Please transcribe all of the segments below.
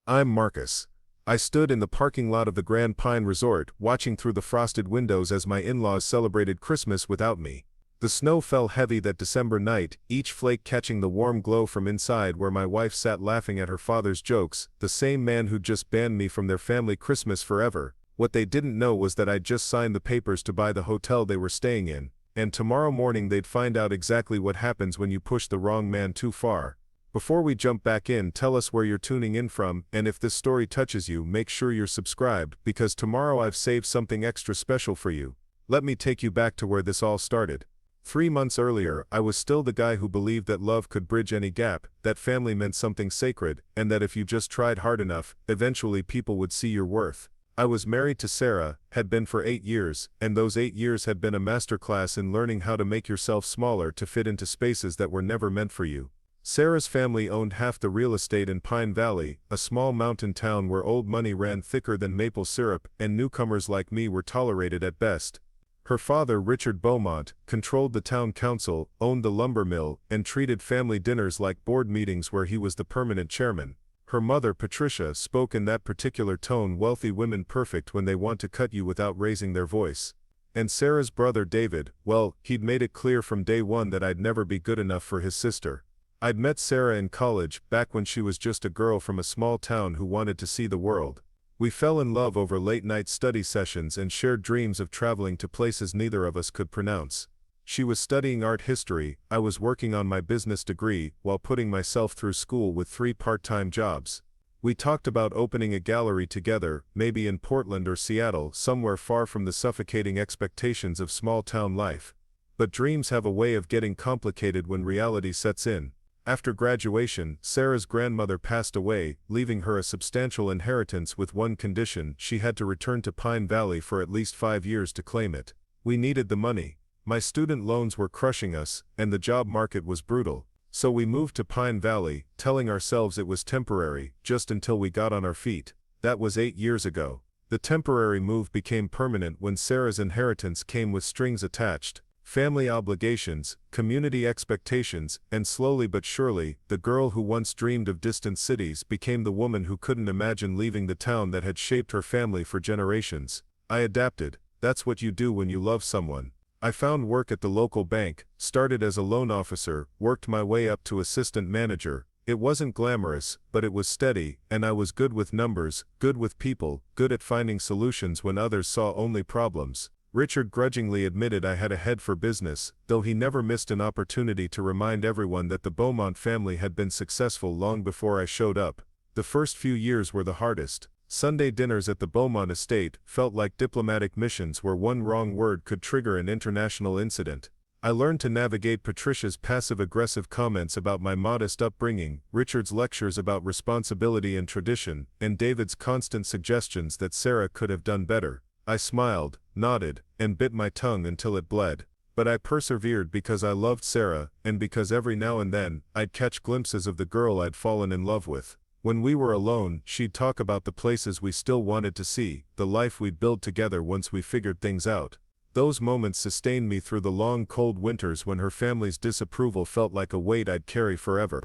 I'm Marcus. I stood in the parking lot of the Grand Pine Resort, watching through the frosted windows as my in-laws celebrated Christmas without me. The snow fell heavy that December night, each flake catching the warm glow from inside where my wife sat laughing at her father's jokes, the same man who'd just banned me from their family Christmas forever. What they didn't know was that I'd just signed the papers to buy the hotel they were staying in, and tomorrow morning they'd find out exactly what happens when you push the wrong man too far. Before we jump back in, tell us where you're tuning in from, and if this story touches you, make sure you're subscribed, because tomorrow I've saved something extra special for you. Let me take you back to where this all started. 3 months earlier, I was still the guy who believed that love could bridge any gap, that family meant something sacred, and that if you just tried hard enough, eventually people would see your worth. I was married to Sarah, had been for 8 years, and those 8 years had been a masterclass in learning how to make yourself smaller to fit into spaces that were never meant for you. Sarah's family owned half the real estate in Pine Valley, a small mountain town where old money ran thicker than maple syrup and newcomers like me were tolerated at best. Her father, Richard Beaumont, controlled the town council, owned the lumber mill, and treated family dinners like board meetings where he was the permanent chairman. Her mother, Patricia, spoke in that particular tone wealthy women perfect when they want to cut you without raising their voice. And Sarah's brother, David, well, he'd made it clear from day one that I'd never be good enough for his sister. I'd met Sarah in college, back when she was just a girl from a small town who wanted to see the world. We fell in love over late-night study sessions and shared dreams of traveling to places neither of us could pronounce. She was studying art history, I was working on my business degree, while putting myself through school with 3 part-time jobs. We talked about opening a gallery together, maybe in Portland or Seattle, somewhere far from the suffocating expectations of small-town life. But dreams have a way of getting complicated when reality sets in. After graduation, Sarah's grandmother passed away, leaving her a substantial inheritance with one condition: she had to return to Pine Valley for at least 5 years to claim it. We needed the money. My student loans were crushing us, and the job market was brutal. So we moved to Pine Valley, telling ourselves it was temporary, just until we got on our feet. That was 8 years ago. The temporary move became permanent when Sarah's inheritance came with strings attached. Family obligations, community expectations, and slowly but surely, the girl who once dreamed of distant cities became the woman who couldn't imagine leaving the town that had shaped her family for generations. I adapted. That's what you do when you love someone. I found work at the local bank, started as a loan officer, worked my way up to assistant manager. It wasn't glamorous, but it was steady, and I was good with numbers, good with people, good at finding solutions when others saw only problems. Richard grudgingly admitted I had a head for business, though he never missed an opportunity to remind everyone that the Beaumont family had been successful long before I showed up. The first few years were the hardest. Sunday dinners at the Beaumont estate felt like diplomatic missions where one wrong word could trigger an international incident. I learned to navigate Patricia's passive-aggressive comments about my modest upbringing, Richard's lectures about responsibility and tradition, and David's constant suggestions that Sarah could have done better. I smiled, nodded, and bit my tongue until it bled. But I persevered because I loved Sarah, and because every now and then, I'd catch glimpses of the girl I'd fallen in love with. When we were alone, she'd talk about the places we still wanted to see, the life we'd build together once we figured things out. Those moments sustained me through the long cold winters when her family's disapproval felt like a weight I'd carry forever.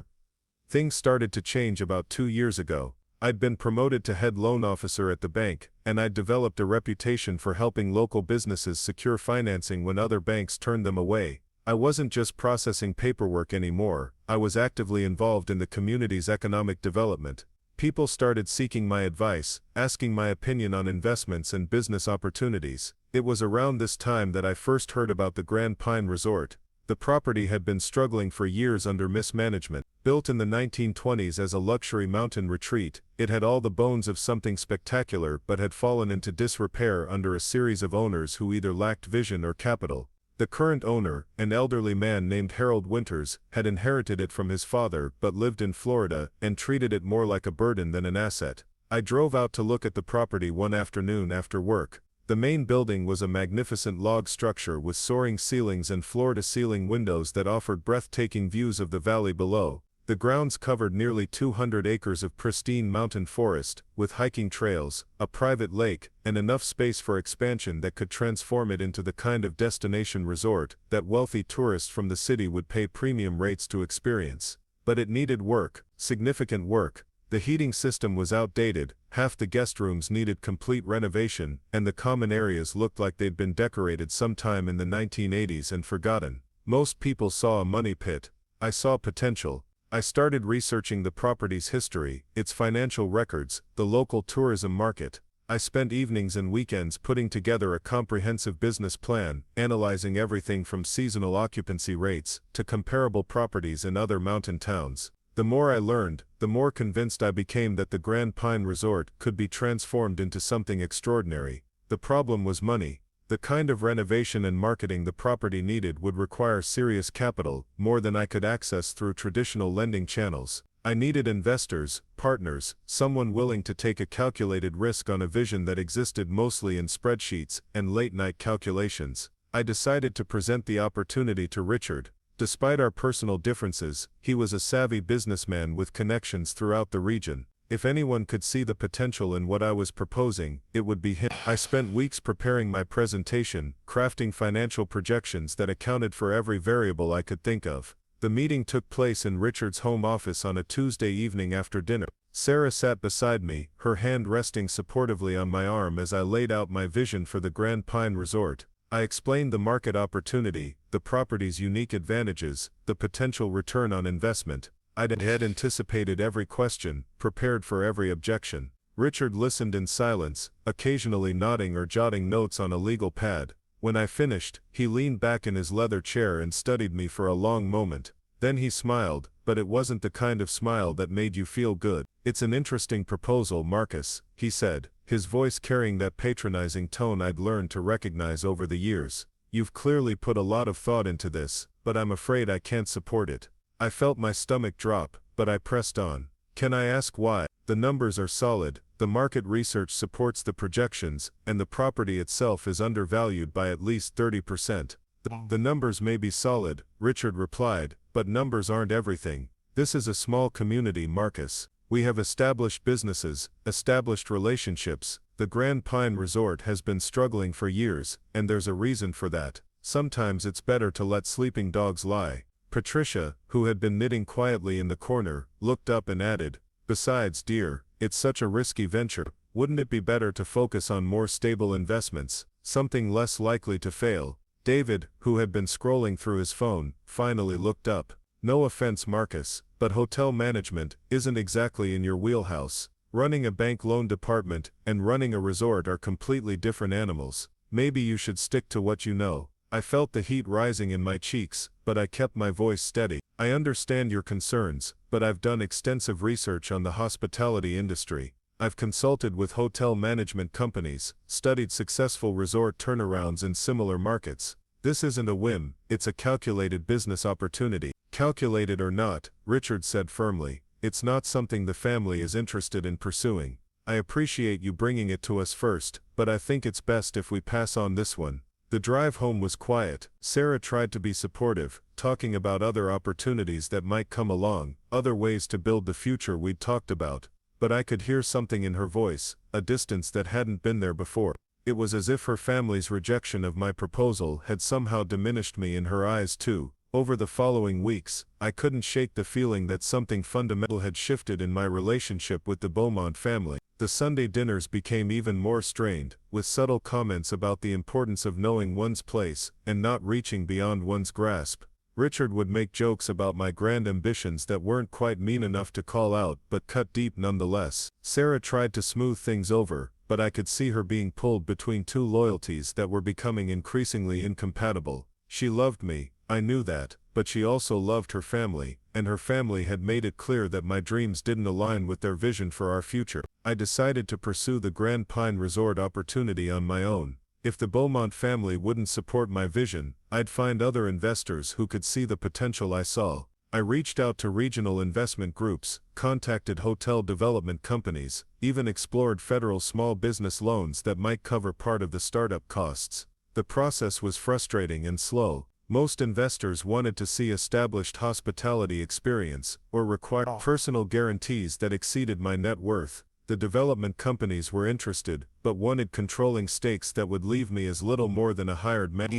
Things started to change about 2 years ago. I'd been promoted to head loan officer at the bank, and I'd developed a reputation for helping local businesses secure financing when other banks turned them away. I wasn't just processing paperwork anymore, I was actively involved in the community's economic development. People started seeking my advice, asking my opinion on investments and business opportunities. It was around this time that I first heard about the Grand Pine Resort. The property had been struggling for years under mismanagement. Built in the 1920s as a luxury mountain retreat, it had all the bones of something spectacular but had fallen into disrepair under a series of owners who either lacked vision or capital. The current owner, an elderly man named Harold Winters, had inherited it from his father but lived in Florida and treated it more like a burden than an asset. I drove out to look at the property one afternoon after work. The main building was a magnificent log structure with soaring ceilings and floor-to-ceiling windows that offered breathtaking views of the valley below. The grounds covered nearly 200 acres of pristine mountain forest, with hiking trails, a private lake, and enough space for expansion that could transform it into the kind of destination resort that wealthy tourists from the city would pay premium rates to experience. But it needed work, significant work. The heating system was outdated, half the guest rooms needed complete renovation, and the common areas looked like they'd been decorated sometime in the 1980s and forgotten. Most people saw a money pit. I saw potential. I started researching the property's history, its financial records, the local tourism market. I spent evenings and weekends putting together a comprehensive business plan, analyzing everything from seasonal occupancy rates to comparable properties in other mountain towns. The more I learned, the more convinced I became that the Grand Pine Resort could be transformed into something extraordinary. The problem was money. The kind of renovation and marketing the property needed would require serious capital, more than I could access through traditional lending channels. I needed investors, partners, someone willing to take a calculated risk on a vision that existed mostly in spreadsheets and late-night calculations. I decided to present the opportunity to Richard. Despite our personal differences, he was a savvy businessman with connections throughout the region. If anyone could see the potential in what I was proposing, it would be him. I spent weeks preparing my presentation, crafting financial projections that accounted for every variable I could think of. The meeting took place in Richard's home office on a Tuesday evening after dinner. Sarah sat beside me, her hand resting supportively on my arm as I laid out my vision for the Grand Pine Resort. I explained the market opportunity, the property's unique advantages, the potential return on investment. I had anticipated every question, prepared for every objection. Richard listened in silence, occasionally nodding or jotting notes on a legal pad. When I finished, he leaned back in his leather chair and studied me for a long moment. Then he smiled, but it wasn't the kind of smile that made you feel good. "It's an interesting proposal, Marcus," he said, his voice carrying that patronizing tone I'd learned to recognize over the years. "You've clearly put a lot of thought into this, but I'm afraid I can't support it." I felt my stomach drop, but I pressed on. "Can I ask why?" "The numbers are solid, the market research supports the projections, and the property itself is undervalued by at least 30%. The numbers may be solid," Richard replied, "but numbers aren't everything. This is a small community, Marcus. We have established businesses, established relationships. The Grand Pine Resort has been struggling for years, and there's a reason for that. Sometimes it's better to let sleeping dogs lie." Patricia, who had been knitting quietly in the corner, looked up and added, "Besides, dear, it's such a risky venture. Wouldn't it be better to focus on more stable investments, something less likely to fail?" David, who had been scrolling through his phone, finally looked up. "No offense, Marcus, but hotel management isn't exactly in your wheelhouse. Running a bank loan department and running a resort are completely different animals. Maybe you should stick to what you know." I felt the heat rising in my cheeks, but I kept my voice steady. "I understand your concerns, but I've done extensive research on the hospitality industry. I've consulted with hotel management companies, studied successful resort turnarounds in similar markets. This isn't a whim, it's a calculated business opportunity." "Calculated or not," Richard said firmly, "it's not something the family is interested in pursuing. I appreciate you bringing it to us first, but I think it's best if we pass on this one." The drive home was quiet. Sarah tried to be supportive, talking about other opportunities that might come along, other ways to build the future we'd talked about. But I could hear something in her voice, a distance that hadn't been there before. It was as if her family's rejection of my proposal had somehow diminished me in her eyes too. Over the following weeks, I couldn't shake the feeling that something fundamental had shifted in my relationship with the Beaumont family. The Sunday dinners became even more strained, with subtle comments about the importance of knowing one's place and not reaching beyond one's grasp. Richard would make jokes about my grand ambitions that weren't quite mean enough to call out but cut deep nonetheless. Sarah tried to smooth things over, but I could see her being pulled between two loyalties that were becoming increasingly incompatible. She loved me, I knew that, but she also loved her family, and her family had made it clear that my dreams didn't align with their vision for our future. I decided to pursue the Grand Pine Resort opportunity on my own. If the Beaumont family wouldn't support my vision, I'd find other investors who could see the potential I saw. I reached out to regional investment groups, contacted hotel development companies, even explored federal small business loans that might cover part of the startup costs. The process was frustrating and slow. Most investors wanted to see established hospitality experience, or required personal guarantees that exceeded my net worth. The development companies were interested, but wanted controlling stakes that would leave me as little more than a hired man.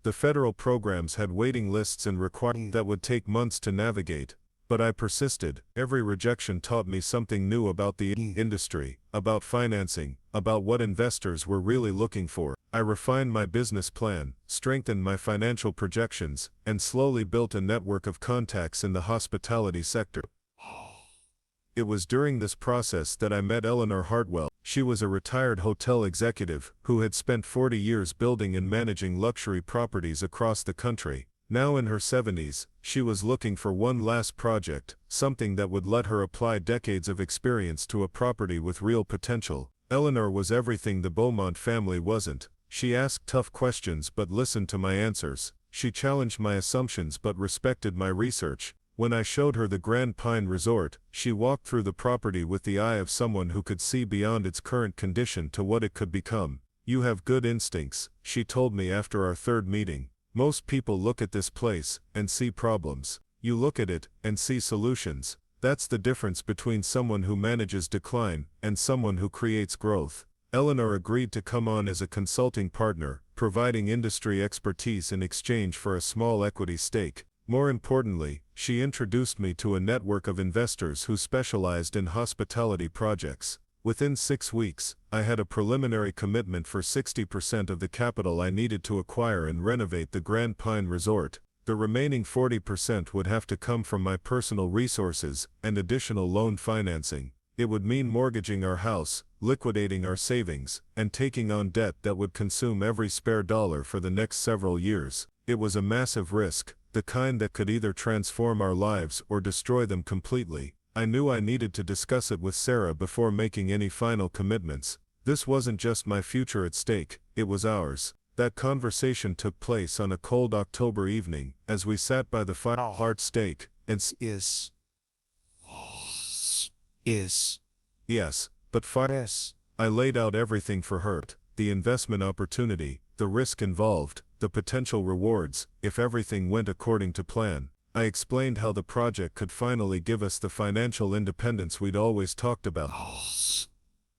The federal programs had waiting lists and requirements that would take months to navigate. But I persisted. Every rejection taught me something new about the industry, about financing, about what investors were really looking for. I refined my business plan, strengthened my financial projections, and slowly built a network of contacts in the hospitality sector. It was during this process that I met Eleanor Hartwell. She was a retired hotel executive who had spent 40 years building and managing luxury properties across the country. Now in her 70s, she was looking for one last project, something that would let her apply decades of experience to a property with real potential. Eleanor was everything the Beaumont family wasn't. She asked tough questions but listened to my answers. She challenged my assumptions but respected my research. When I showed her the Grand Pine Resort, she walked through the property with the eye of someone who could see beyond its current condition to what it could become. "You have good instincts," she told me after our third meeting. "Most people look at this place and see problems. You look at it and see solutions. That's the difference between someone who manages decline and someone who creates growth." Eleanor agreed to come on as a consulting partner, providing industry expertise in exchange for a small equity stake. More importantly, she introduced me to a network of investors who specialized in hospitality projects. Within 6 weeks, I had a preliminary commitment for 60% of the capital I needed to acquire and renovate the Grand Pine Resort. The remaining 40% would have to come from my personal resources and additional loan financing. It would mean mortgaging our house, liquidating our savings, and taking on debt that would consume every spare dollar for the next several years. It was a massive risk, the kind that could either transform our lives or destroy them completely. I knew I needed to discuss it with Sarah before making any final commitments. This wasn't just my future at stake, it was ours. That conversation took place on a cold October evening, as we sat by the fire. Heart steak, and yes, but fire. I laid out everything for her. The investment opportunity, the risk involved, the potential rewards, if everything went according to plan. I explained how the project could finally give us the financial independence we'd always talked about.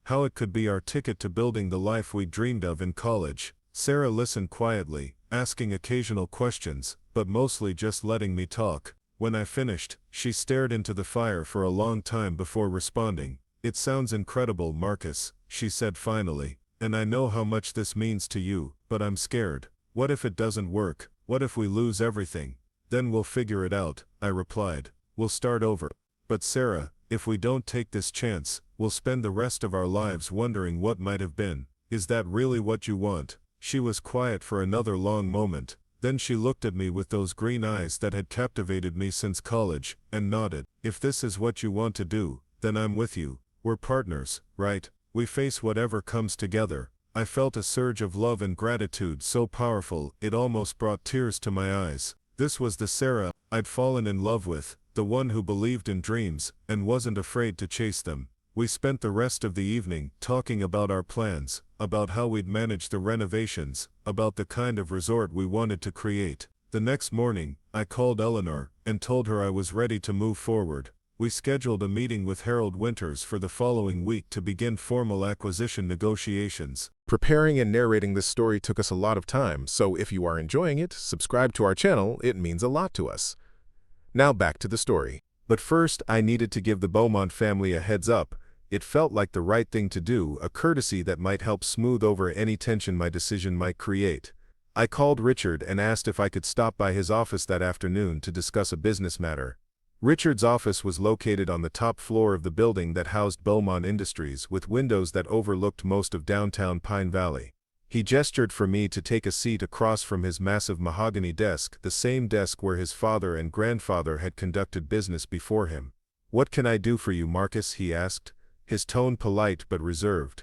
How it could be our ticket to building the life we dreamed of in college. Sarah listened quietly, asking occasional questions, but mostly just letting me talk. When I finished, she stared into the fire for a long time before responding. "It sounds incredible, Marcus," she said finally, "and I know how much this means to you, but I'm scared. What if it doesn't work? What if we lose everything?" "Then we'll figure it out," I replied. "We'll start over." "But Sarah, if we don't take this chance, we'll spend the rest of our lives wondering what might have been. Is that really what you want?" She was quiet for another long moment. Then she looked at me with those green eyes that had captivated me since college, and nodded. "If this is what you want to do, then I'm with you. We're partners, right? We face whatever comes together." I felt a surge of love and gratitude so powerful it almost brought tears to my eyes. This was the Sarah I'd fallen in love with, the one who believed in dreams and wasn't afraid to chase them. We spent the rest of the evening talking about our plans, about how we'd manage the renovations, about the kind of resort we wanted to create. The next morning, I called Eleanor and told her I was ready to move forward. We scheduled a meeting with Harold Winters for the following week to begin formal acquisition negotiations. Preparing and narrating this story took us a lot of time, so if you are enjoying it, subscribe to our channel, it means a lot to us. Now back to the story. But first, I needed to give the Beaumont family a heads up. It felt like the right thing to do, a courtesy that might help smooth over any tension my decision might create. I called Richard and asked if I could stop by his office that afternoon to discuss a business matter. Richard's office was located on the top floor of the building that housed Beaumont Industries, with windows that overlooked most of downtown Pine Valley. He gestured for me to take a seat across from his massive mahogany desk, the same desk where his father and grandfather had conducted business before him. "What can I do for you, Marcus?" he asked, his tone polite but reserved.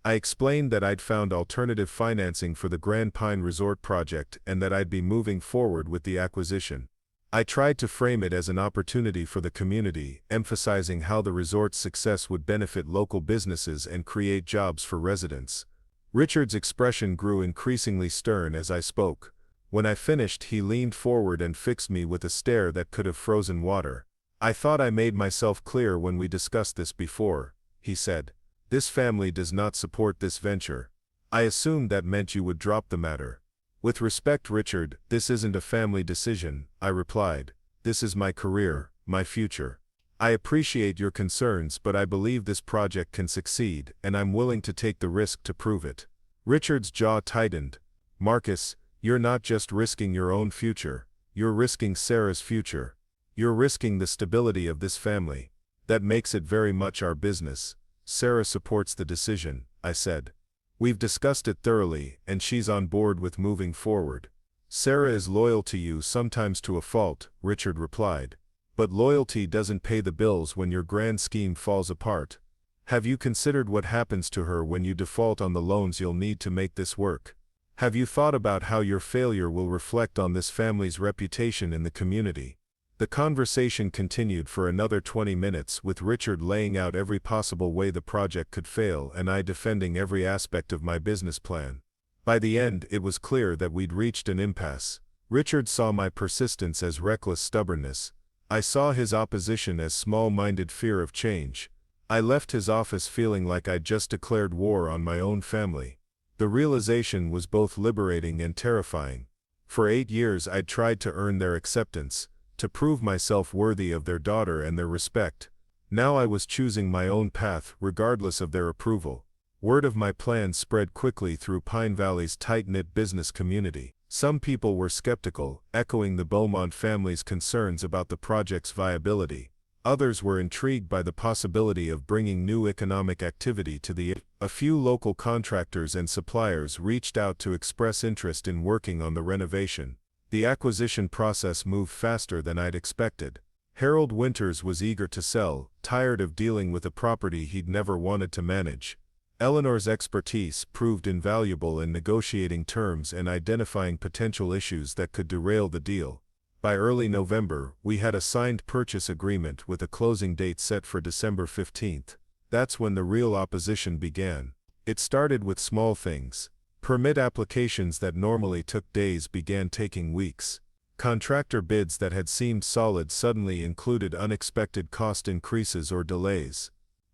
I explained that I'd found alternative financing for the Grand Pine Resort project and that I'd be moving forward with the acquisition. I tried to frame it as an opportunity for the community, emphasizing how the resort's success would benefit local businesses and create jobs for residents. Richard's expression grew increasingly stern as I spoke. When I finished, he leaned forward and fixed me with a stare that could have frozen water. "I thought I made myself clear when we discussed this before," he said. "This family does not support this venture. I assumed that meant you would drop the matter." "With respect, Richard, this isn't a family decision," I replied. "This is my career, my future. I appreciate your concerns, but I believe this project can succeed, and I'm willing to take the risk to prove it. Richard's jaw tightened. Marcus, you're not just risking your own future, you're risking Sarah's future. You're risking the stability of this family. That makes it very much our business. Sarah supports the decision, I said. We've discussed it thoroughly, and she's on board with moving forward. Sarah is loyal to you, sometimes to a fault, Richard replied. But loyalty doesn't pay the bills when your grand scheme falls apart. Have you considered what happens to her when you default on the loans you'll need to make this work? Have you thought about how your failure will reflect on this family's reputation in the community? The conversation continued for another 20 minutes, with Richard laying out every possible way the project could fail and I defending every aspect of my business plan. By the end, it was clear that we'd reached an impasse. Richard saw my persistence as reckless stubbornness. I saw his opposition as small-minded fear of change. I left his office feeling like I'd just declared war on my own family. The realization was both liberating and terrifying. For 8 years I'd tried to earn their acceptance, to prove myself worthy of their daughter and their respect. Now I was choosing my own path, regardless of their approval. Word of my plan spread quickly through Pine Valley's tight-knit business community. Some people were skeptical, echoing the Beaumont family's concerns about the project's viability. Others were intrigued by the possibility of bringing new economic activity to the area. A few local contractors and suppliers reached out to express interest in working on the renovation. The acquisition process moved faster than I'd expected. Harold Winters was eager to sell, tired of dealing with a property he'd never wanted to manage. Eleanor's expertise proved invaluable in negotiating terms and identifying potential issues that could derail the deal. By early November, we had a signed purchase agreement with a closing date set for December 15th. That's when the real opposition began. It started with small things. Permit applications that normally took days began taking weeks. Contractor bids that had seemed solid suddenly included unexpected cost increases or delays.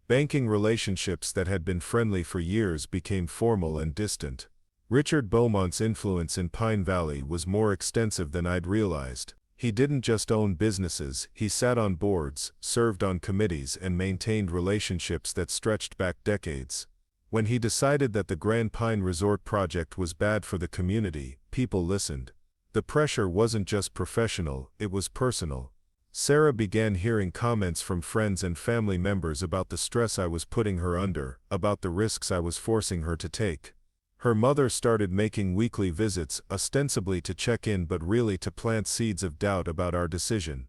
Banking relationships that had been friendly for years became formal and distant. Richard Beaumont's influence in Pine Valley was more extensive than I'd realized. He didn't just own businesses, he sat on boards, served on committees, and maintained relationships that stretched back decades. When he decided that the Grand Pine Resort project was bad for the community, people listened. The pressure wasn't just professional, it was personal. Sarah began hearing comments from friends and family members about the stress I was putting her under, about the risks I was forcing her to take. Her mother started making weekly visits, ostensibly to check in but really to plant seeds of doubt about our decision.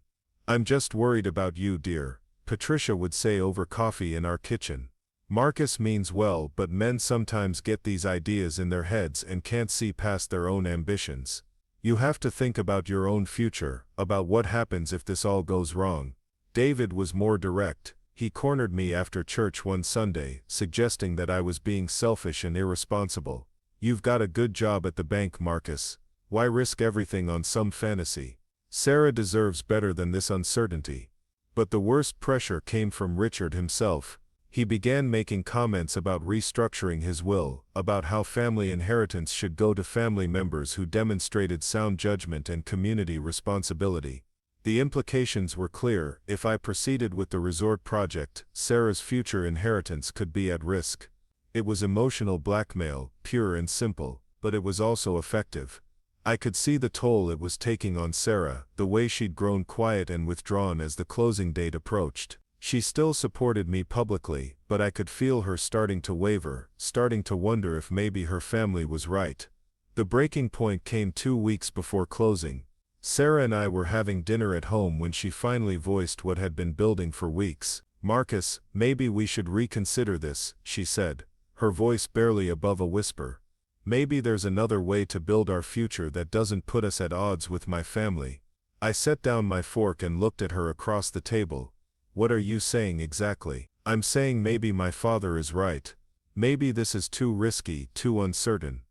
"I'm just worried about you, dear," Patricia would say over coffee in our kitchen. "Marcus means well, but men sometimes get these ideas in their heads and can't see past their own ambitions. You have to think about your own future, about what happens if this all goes wrong." David was more direct. He cornered me after church one Sunday, suggesting that I was being selfish and irresponsible. "You've got a good job at the bank, Marcus. Why risk everything on some fantasy? Sarah deserves better than this uncertainty." But the worst pressure came from Richard himself. He began making comments about restructuring his will, about how family inheritance should go to family members who demonstrated sound judgment and community responsibility. The implications were clear: if I proceeded with the resort project, Sarah's future inheritance could be at risk. It was emotional blackmail, pure and simple, but it was also effective. I could see the toll it was taking on Sarah, the way she'd grown quiet and withdrawn as the closing date approached. She still supported me publicly, but I could feel her starting to waver, starting to wonder if maybe her family was right. The breaking point came 2 weeks before closing. Sarah and I were having dinner at home when she finally voiced what had been building for weeks. "Marcus, maybe we should reconsider this," she said, her voice barely above a whisper. "Maybe there's another way to build our future that doesn't put us at odds with my family." I set down my fork and looked at her across the table. "What are you saying exactly?" "I'm saying maybe my father is right. Maybe this is too risky, too uncertain.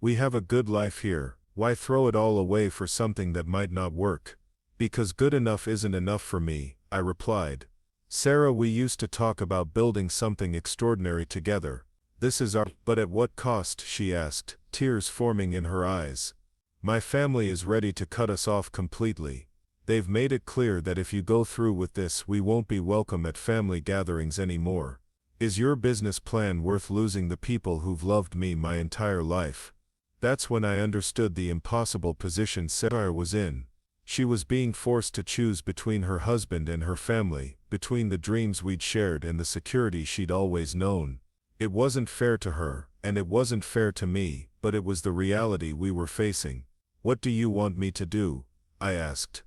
We have a good life here. Why throw it all away for something that might not work?" "Because good enough isn't enough for me," I replied. "Sarah, we used to talk about building something extraordinary together. This is our—" "But at what cost?" she asked, tears forming in her eyes. "My family is ready to cut us off completely. They've made it clear that if you go through with this, we won't be welcome at family gatherings anymore. Is your business plan worth losing the people who've loved me my entire life? That's when I understood the impossible position Sarah was in. She was being forced to choose between her husband and her family, between the dreams we'd shared and the security she'd always known. It wasn't fair to her, and it wasn't fair to me, but it was the reality we were facing. "What do you want me to do?" I asked.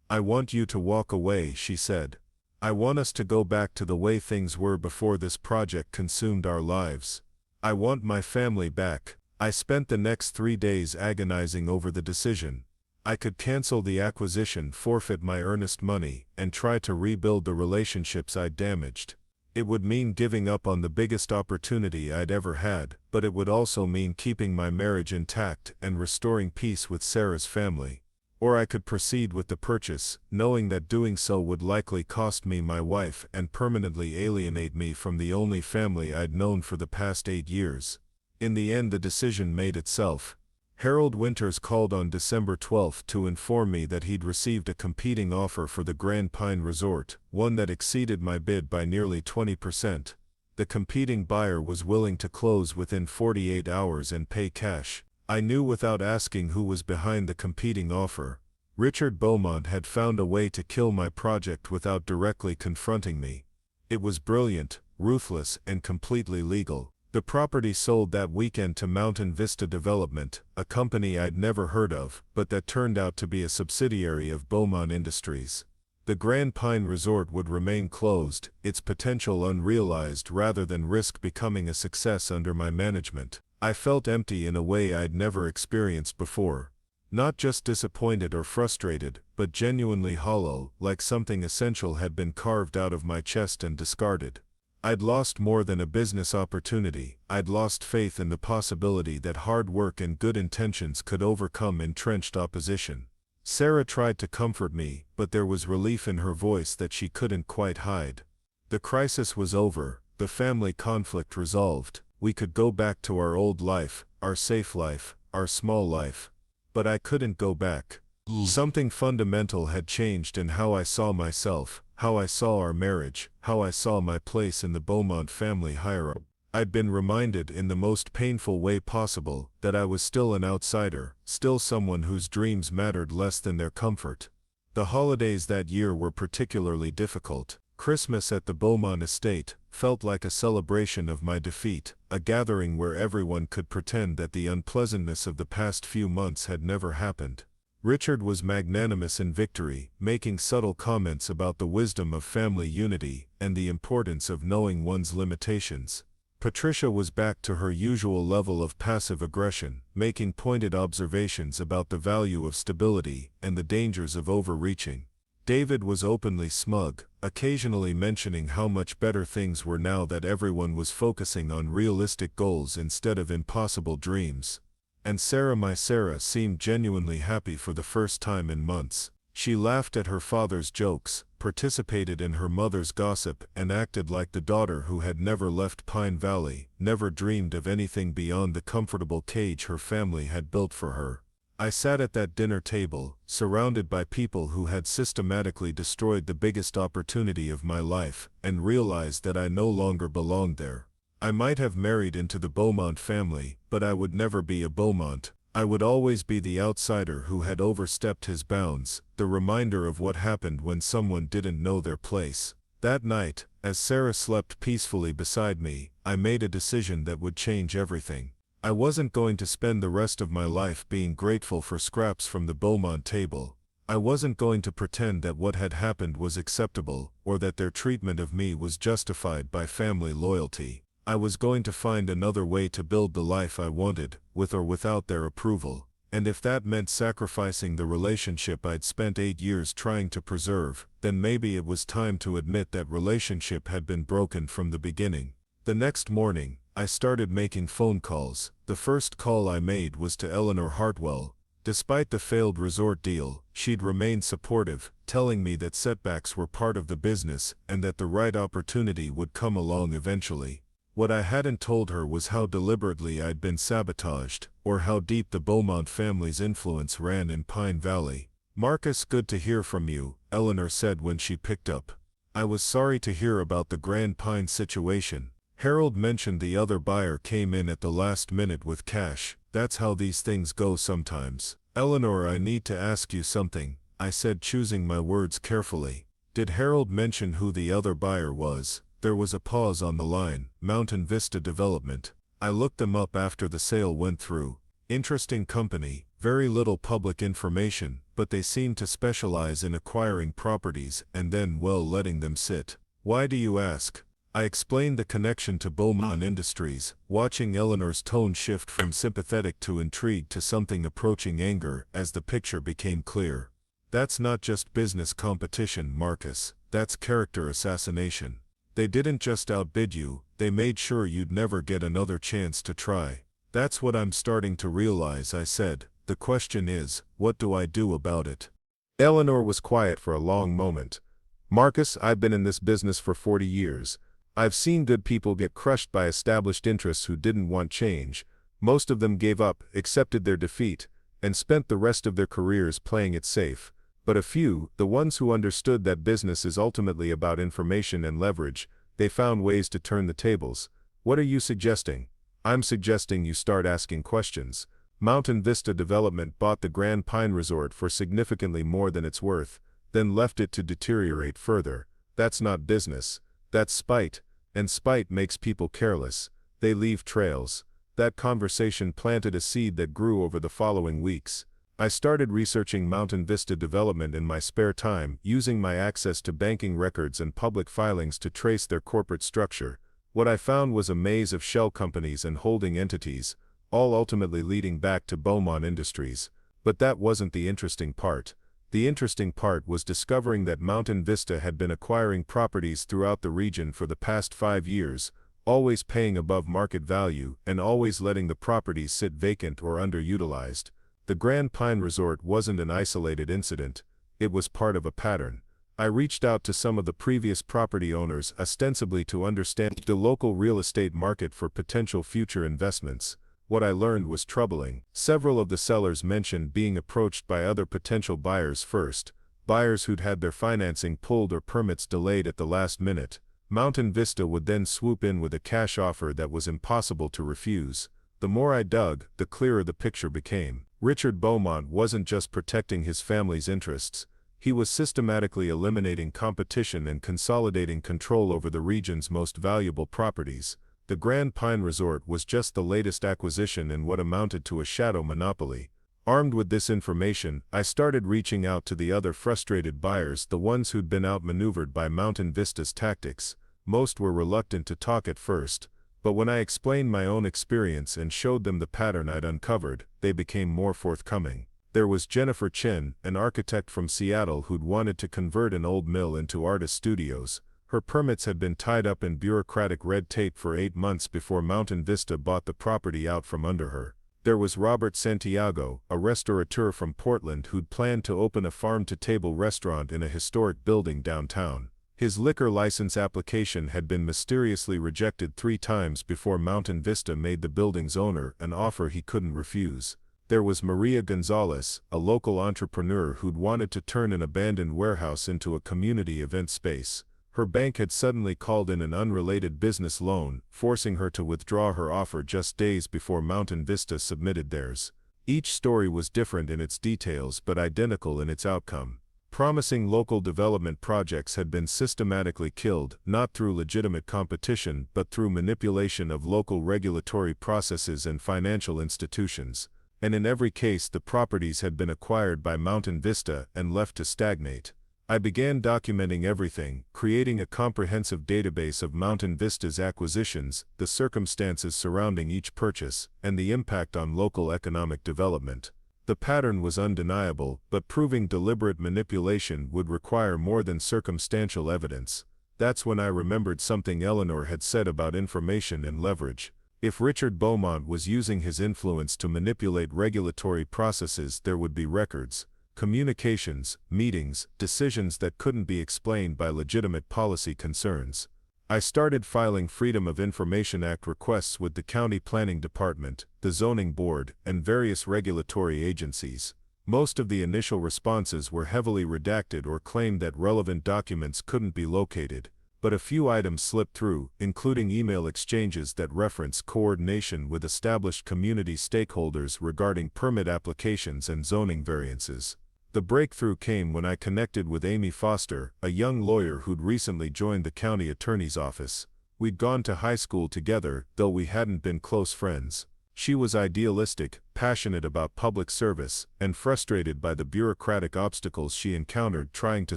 "I want you to walk away," she said. "I want us to go back to the way things were before this project consumed our lives. I want my family back." I spent the next 3 days agonizing over the decision. I could cancel the acquisition, forfeit my earnest money, and try to rebuild the relationships I'd damaged. It would mean giving up on the biggest opportunity I'd ever had, but it would also mean keeping my marriage intact and restoring peace with Sarah's family. Or I could proceed with the purchase, knowing that doing so would likely cost me my wife and permanently alienate me from the only family I'd known for the past 8 years. In the end, the decision made itself. Harold Winters called on December 12 to inform me that he'd received a competing offer for the Grand Pine Resort, one that exceeded my bid by nearly 20%. The competing buyer was willing to close within 48 hours and pay cash. I knew without asking who was behind the competing offer. Richard Beaumont had found a way to kill my project without directly confronting me. It was brilliant, ruthless, and completely legal. The property sold that weekend to Mountain Vista Development, a company I'd never heard of, but that turned out to be a subsidiary of Beaumont Industries. The Grand Pine Resort would remain closed, its potential unrealized rather than risk becoming a success under my management. I felt empty in a way I'd never experienced before. Not just disappointed or frustrated, but genuinely hollow, like something essential had been carved out of my chest and discarded. I'd lost more than a business opportunity. I'd lost faith in the possibility that hard work and good intentions could overcome entrenched opposition. Sarah tried to comfort me, but there was relief in her voice that she couldn't quite hide. The crisis was over, the family conflict resolved. We could go back to our old life, our safe life, our small life. But I couldn't go back. Something fundamental had changed in how I saw myself, how I saw our marriage, how I saw my place in the Beaumont family hierarchy. I'd been reminded in the most painful way possible that I was still an outsider, still someone whose dreams mattered less than their comfort. The holidays that year were particularly difficult. Christmas at the Beaumont estate felt like a celebration of my defeat, a gathering where everyone could pretend that the unpleasantness of the past few months had never happened. Richard was magnanimous in victory, making subtle comments about the wisdom of family unity and the importance of knowing one's limitations. Patricia was back to her usual level of passive aggression, making pointed observations about the value of stability and the dangers of overreaching. David was openly smug, occasionally mentioning how much better things were now that everyone was focusing on realistic goals instead of impossible dreams. And Sarah, my Sarah, seemed genuinely happy for the first time in months. She laughed at her father's jokes, participated in her mother's gossip, and acted like the daughter who had never left Pine Valley, never dreamed of anything beyond the comfortable cage her family had built for her. I sat at that dinner table, surrounded by people who had systematically destroyed the biggest opportunity of my life, and realized that I no longer belonged there. I might have married into the Beaumont family, but I would never be a Beaumont. I would always be the outsider who had overstepped his bounds, the reminder of what happened when someone didn't know their place. That night, as Sarah slept peacefully beside me, I made a decision that would change everything. I wasn't going to spend the rest of my life being grateful for scraps from the Beaumont table. I wasn't going to pretend that what had happened was acceptable, or that their treatment of me was justified by family loyalty. I was going to find another way to build the life I wanted, with or without their approval. And if that meant sacrificing the relationship I'd spent 8 years trying to preserve, then maybe it was time to admit that relationship had been broken from the beginning. The next morning, I started making phone calls. The first call I made was to Eleanor Hartwell. Despite the failed resort deal, she'd remained supportive, telling me that setbacks were part of the business and that the right opportunity would come along eventually. What I hadn't told her was how deliberately I'd been sabotaged, or how deep the Beaumont family's influence ran in Pine Valley. "Marcus, good to hear from you," Eleanor said when she picked up. "I was sorry to hear about the Grand Pine situation. Harold mentioned the other buyer came in at the last minute with cash. That's how these things go sometimes." "Eleanor, I need to ask you something," I said, choosing my words carefully. "Did Harold mention who the other buyer was?" There was a pause on the line. "Mountain Vista Development. I looked them up after the sale went through. Interesting company, very little public information, but they seem to specialize in acquiring properties and then, well, letting them sit." "Why do you ask?" I explained the connection to Beaumont Industries, watching Eleanor's tone shift from sympathetic to intrigued to something approaching anger as the picture became clear. "That's not just business competition, Marcus. That's character assassination. They didn't just outbid you, they made sure you'd never get another chance to try." "That's what I'm starting to realize," I said. "The question is, what do I do about it?" Eleanor was quiet for a long moment. "Marcus, I've been in this business for 40 years. I've seen good people get crushed by established interests who didn't want change. Most of them gave up, accepted their defeat, and spent the rest of their careers playing it safe. But a few, the ones who understood that business is ultimately about information and leverage, they found ways to turn the tables. What are you suggesting?" "I'm suggesting you start asking questions. Mountain Vista Development bought the Grand Pine Resort for significantly more than it's worth, then left it to deteriorate further. That's not business. That's spite. And spite makes people careless. They leave trails." That conversation planted a seed that grew over the following weeks. I started researching Mountain Vista Development in my spare time, using my access to banking records and public filings to trace their corporate structure. What I found was a maze of shell companies and holding entities, all ultimately leading back to Beaumont Industries. But that wasn't the interesting part. The interesting part was discovering that Mountain Vista had been acquiring properties throughout the region for the past 5 years, always paying above market value and always letting the properties sit vacant or underutilized. The Grand Pine Resort wasn't an isolated incident. It was part of a pattern. I reached out to some of the previous property owners ostensibly to understand the local real estate market for potential future investments. What I learned was troubling. Several of the sellers mentioned being approached by other potential buyers first, buyers who'd had their financing pulled or permits delayed at the last minute. Mountain Vista would then swoop in with a cash offer that was impossible to refuse. The more I dug, the clearer the picture became. Richard Beaumont wasn't just protecting his family's interests. He was systematically eliminating competition and consolidating control over the region's most valuable properties. The Grand Pine Resort was just the latest acquisition in what amounted to a shadow monopoly. Armed with this information, I started reaching out to the other frustrated buyers, the ones who'd been outmaneuvered by Mountain Vista's tactics. Most were reluctant to talk at first, but when I explained my own experience and showed them the pattern I'd uncovered, they became more forthcoming. There was Jennifer Chin, an architect from Seattle who'd wanted to convert an old mill into artist studios. Her permits had been tied up in bureaucratic red tape for 8 months before Mountain Vista bought the property out from under her. There was Robert Santiago, a restaurateur from Portland who'd planned to open a farm-to-table restaurant in a historic building downtown. His liquor license application had been mysteriously rejected 3 times before Mountain Vista made the building's owner an offer he couldn't refuse. There was Maria Gonzalez, a local entrepreneur who'd wanted to turn an abandoned warehouse into a community event space. Her bank had suddenly called in an unrelated business loan, forcing her to withdraw her offer just days before Mountain Vista submitted theirs. Each story was different in its details but identical in its outcome. Promising local development projects had been systematically killed, not through legitimate competition but through manipulation of local regulatory processes and financial institutions. And in every case the properties had been acquired by Mountain Vista and left to stagnate. I began documenting everything, creating a comprehensive database of Mountain Vista's acquisitions, the circumstances surrounding each purchase, and the impact on local economic development. The pattern was undeniable, but proving deliberate manipulation would require more than circumstantial evidence. That's when I remembered something Eleanor had said about information and leverage. If Richard Beaumont was using his influence to manipulate regulatory processes, there would be records, communications, meetings, decisions that couldn't be explained by legitimate policy concerns. I started filing Freedom of Information Act requests with the County Planning Department, the Zoning Board, and various regulatory agencies. Most of the initial responses were heavily redacted or claimed that relevant documents couldn't be located, but a few items slipped through, including email exchanges that reference coordination with established community stakeholders regarding permit applications and zoning variances. The breakthrough came when I connected with Amy Foster, a young lawyer who'd recently joined the county attorney's office. We'd gone to high school together, though we hadn't been close friends. She was idealistic, passionate about public service, and frustrated by the bureaucratic obstacles she encountered trying to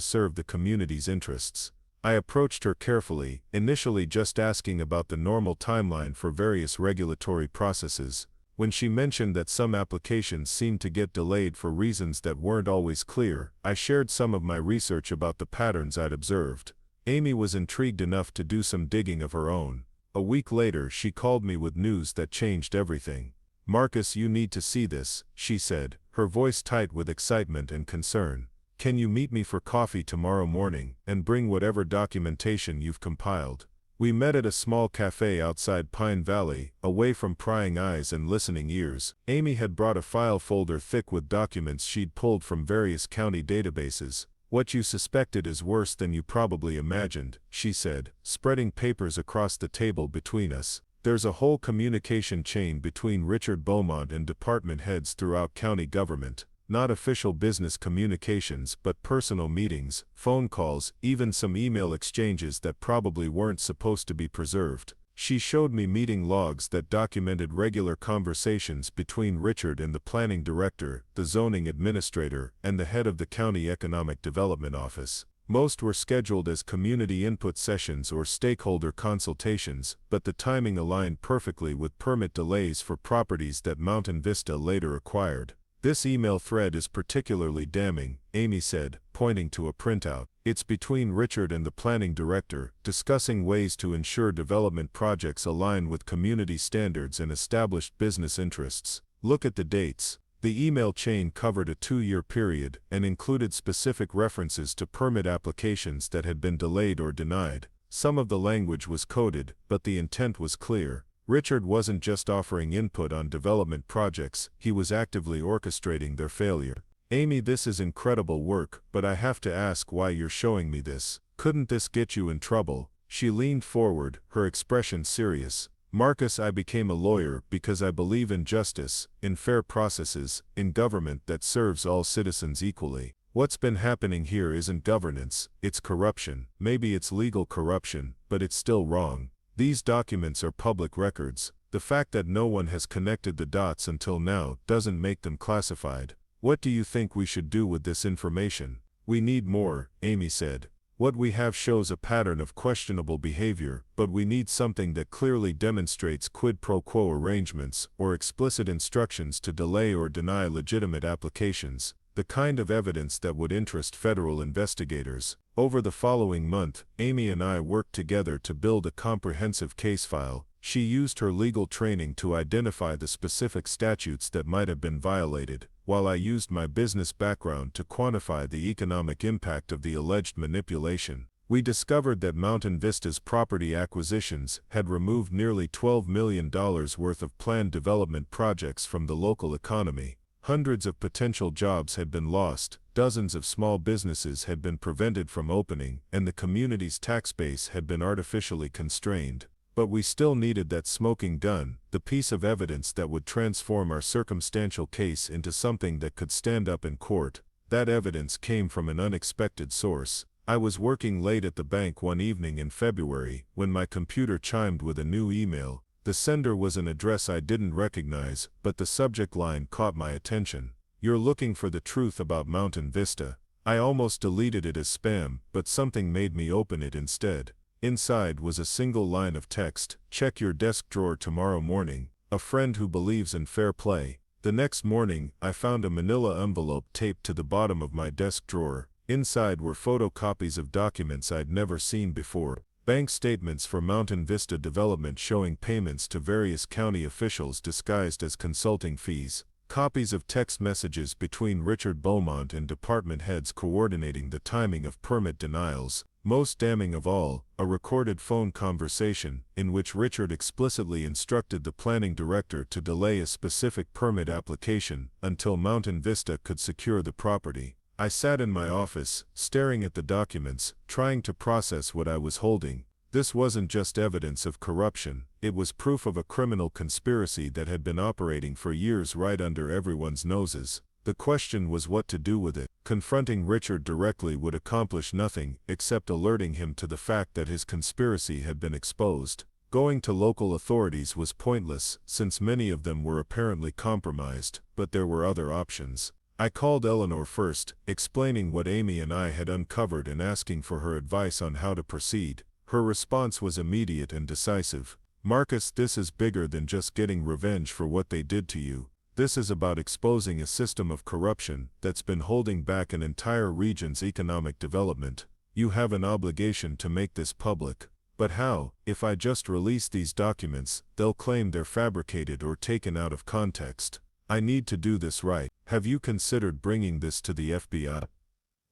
serve the community's interests. I approached her carefully, initially just asking about the normal timeline for various regulatory processes. When she mentioned that some applications seemed to get delayed for reasons that weren't always clear, I shared some of my research about the patterns I'd observed. Amy was intrigued enough to do some digging of her own. A week later, she called me with news that changed everything. "Marcus, you need to see this," she said, her voice tight with excitement and concern. "Can you meet me for coffee tomorrow morning, and bring whatever documentation you've compiled?" We met at a small cafe outside Pine Valley, away from prying eyes and listening ears. Amy had brought a file folder thick with documents she'd pulled from various county databases. "What you suspected is worse than you probably imagined," she said, spreading papers across the table between us. "There's a whole communication chain between Richard Beaumont and department heads throughout county government. Not official business communications, but personal meetings, phone calls, even some email exchanges that probably weren't supposed to be preserved." She showed me meeting logs that documented regular conversations between Richard and the planning director, the zoning administrator, and the head of the county economic development office. Most were scheduled as community input sessions or stakeholder consultations, but the timing aligned perfectly with permit delays for properties that Mountain Vista later acquired. "This email thread is particularly damning," Amy said, pointing to a printout. "It's between Richard and the planning director, discussing ways to ensure development projects align with community standards and established business interests. Look at the dates." The email chain covered a 2-year period and included specific references to permit applications that had been delayed or denied. Some of the language was coded, but the intent was clear. Richard wasn't just offering input on development projects, he was actively orchestrating their failure. "Amy, this is incredible work, but I have to ask why you're showing me this. Couldn't this get you in trouble?" She leaned forward, her expression serious. "Marcus, I became a lawyer because I believe in justice, in fair processes, in government that serves all citizens equally. What's been happening here isn't governance, it's corruption. Maybe it's legal corruption, but it's still wrong. These documents are public records. The fact that no one has connected the dots until now doesn't make them classified. What do you think we should do with this information?" "We need more," Amy said. "What we have shows a pattern of questionable behavior, but we need something that clearly demonstrates quid pro quo arrangements or explicit instructions to delay or deny legitimate applications, the kind of evidence that would interest federal investigators." Over the following month, Amy and I worked together to build a comprehensive case file. She used her legal training to identify the specific statutes that might have been violated, while I used my business background to quantify the economic impact of the alleged manipulation. We discovered that Mountain Vista's property acquisitions had removed nearly $12 million worth of planned development projects from the local economy. Hundreds of potential jobs had been lost, dozens of small businesses had been prevented from opening, and the community's tax base had been artificially constrained. But we still needed that smoking gun, the piece of evidence that would transform our circumstantial case into something that could stand up in court. That evidence came from an unexpected source. I was working late at the bank one evening in February when my computer chimed with a new email. The sender was an address I didn't recognize, but the subject line caught my attention. "You're looking for the truth about Mountain Vista." I almost deleted it as spam, but something made me open it instead. Inside was a single line of text: "Check your desk drawer tomorrow morning. A friend who believes in fair play." The next morning, I found a manila envelope taped to the bottom of my desk drawer. Inside were photocopies of documents I'd never seen before. Bank statements for Mountain Vista Development showing payments to various county officials disguised as consulting fees. Copies of text messages between Richard Beaumont and department heads coordinating the timing of permit denials. Most damning of all, a recorded phone conversation in which Richard explicitly instructed the planning director to delay a specific permit application until Mountain Vista could secure the property. I sat in my office, staring at the documents, trying to process what I was holding. This wasn't just evidence of corruption, it was proof of a criminal conspiracy that had been operating for years right under everyone's noses. The question was what to do with it. Confronting Richard directly would accomplish nothing except alerting him to the fact that his conspiracy had been exposed. Going to local authorities was pointless, since many of them were apparently compromised, but there were other options. I called Eleanor first, explaining what Amy and I had uncovered and asking for her advice on how to proceed. Her response was immediate and decisive. "Marcus, this is bigger than just getting revenge for what they did to you. This is about exposing a system of corruption that's been holding back an entire region's economic development. You have an obligation to make this public." "But how? If I just release these documents, they'll claim they're fabricated or taken out of context. I need to do this right. Have you considered bringing this to the FBI?"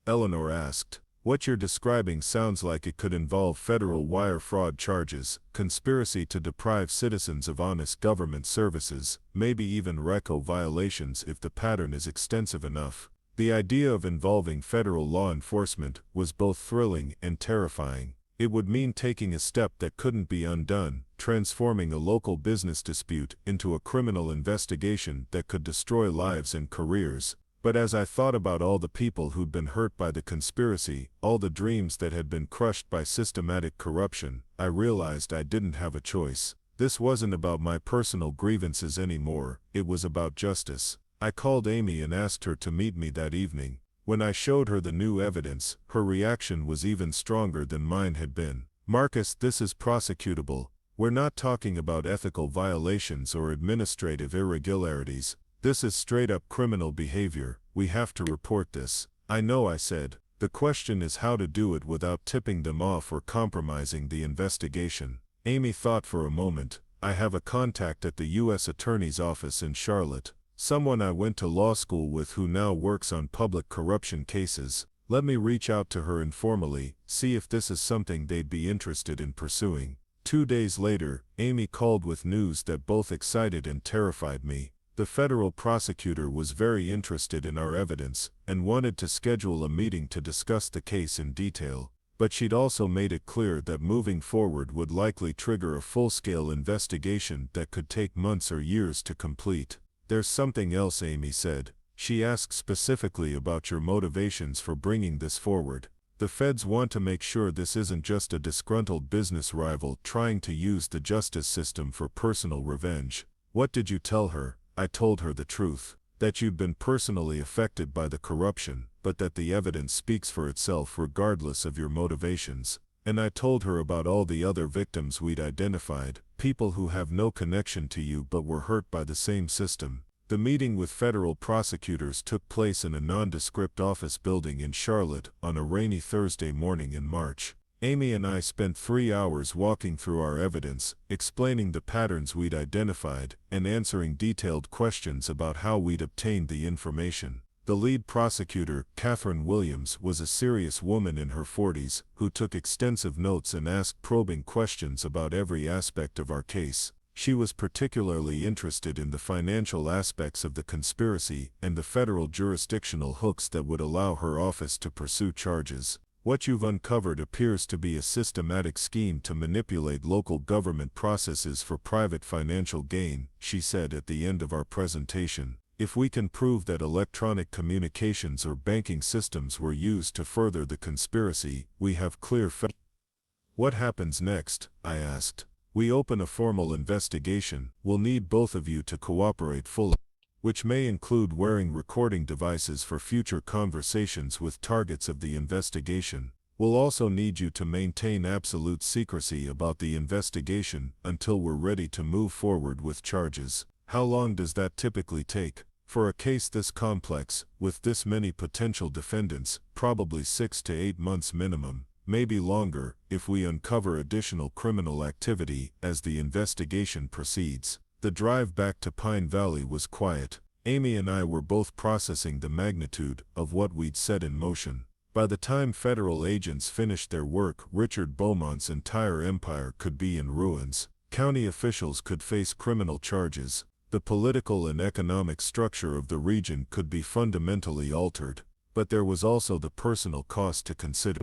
Eleanor asked. "What you're describing sounds like it could involve federal wire fraud charges, conspiracy to deprive citizens of honest government services, maybe even RICO violations if the pattern is extensive enough." The idea of involving federal law enforcement was both thrilling and terrifying. It would mean taking a step that couldn't be undone, transforming a local business dispute into a criminal investigation that could destroy lives and careers. But as I thought about all the people who'd been hurt by the conspiracy, all the dreams that had been crushed by systematic corruption, I realized I didn't have a choice. This wasn't about my personal grievances anymore, it was about justice. I called Amy and asked her to meet me that evening. When I showed her the new evidence, her reaction was even stronger than mine had been. "Marcus, this is prosecutable. We're not talking about ethical violations or administrative irregularities. This is straight-up criminal behavior. We have to report this." "I know," I said. "The question is how to do it without tipping them off or compromising the investigation." Amy thought for a moment. "I have a contact at the U.S. Attorney's Office in Charlotte. Someone I went to law school with who now works on public corruption cases. Let me reach out to her informally, see if this is something they'd be interested in pursuing." 2 days later, Amy called with news that both excited and terrified me. The federal prosecutor was very interested in our evidence and wanted to schedule a meeting to discuss the case in detail. But she'd also made it clear that moving forward would likely trigger a full-scale investigation that could take months or years to complete. "There's something else," Amy said. She asked specifically about your motivations for bringing this forward. "The feds want to make sure this isn't just a disgruntled business rival trying to use the justice system for personal revenge." "What did you tell her?" I told her the truth, that you'd been personally affected by the corruption, but that the evidence speaks for itself regardless of your motivations. And I told her about all the other victims we'd identified, people who have no connection to you but were hurt by the same system. The meeting with federal prosecutors took place in a nondescript office building in Charlotte on a rainy Thursday morning in March. Amy and I spent 3 hours walking through our evidence, explaining the patterns we'd identified, and answering detailed questions about how we'd obtained the information. The lead prosecutor, Catherine Williams, was a serious woman in her 40s, who took extensive notes and asked probing questions about every aspect of our case. She was particularly interested in the financial aspects of the conspiracy and the federal jurisdictional hooks that would allow her office to pursue charges. "What you've uncovered appears to be a systematic scheme to manipulate local government processes for private financial gain," she said at the end of our presentation. "If we can prove that electronic communications or banking systems were used to further the conspiracy, we have clear "What happens next?" I asked. "We open a formal investigation. We'll need both of you to cooperate fully, which may include wearing recording devices for future conversations with targets of the investigation. We'll also need you to maintain absolute secrecy about the investigation until we're ready to move forward with charges." "How long does that typically take?" "For a case this complex, with this many potential defendants, probably 6 to 8 months minimum, maybe longer, if we uncover additional criminal activity as the investigation proceeds." The drive back to Pine Valley was quiet. Amy and I were both processing the magnitude of what we'd set in motion. By the time federal agents finished their work, Richard Beaumont's entire empire could be in ruins. County officials could face criminal charges. The political and economic structure of the region could be fundamentally altered. But there was also the personal cost to consider.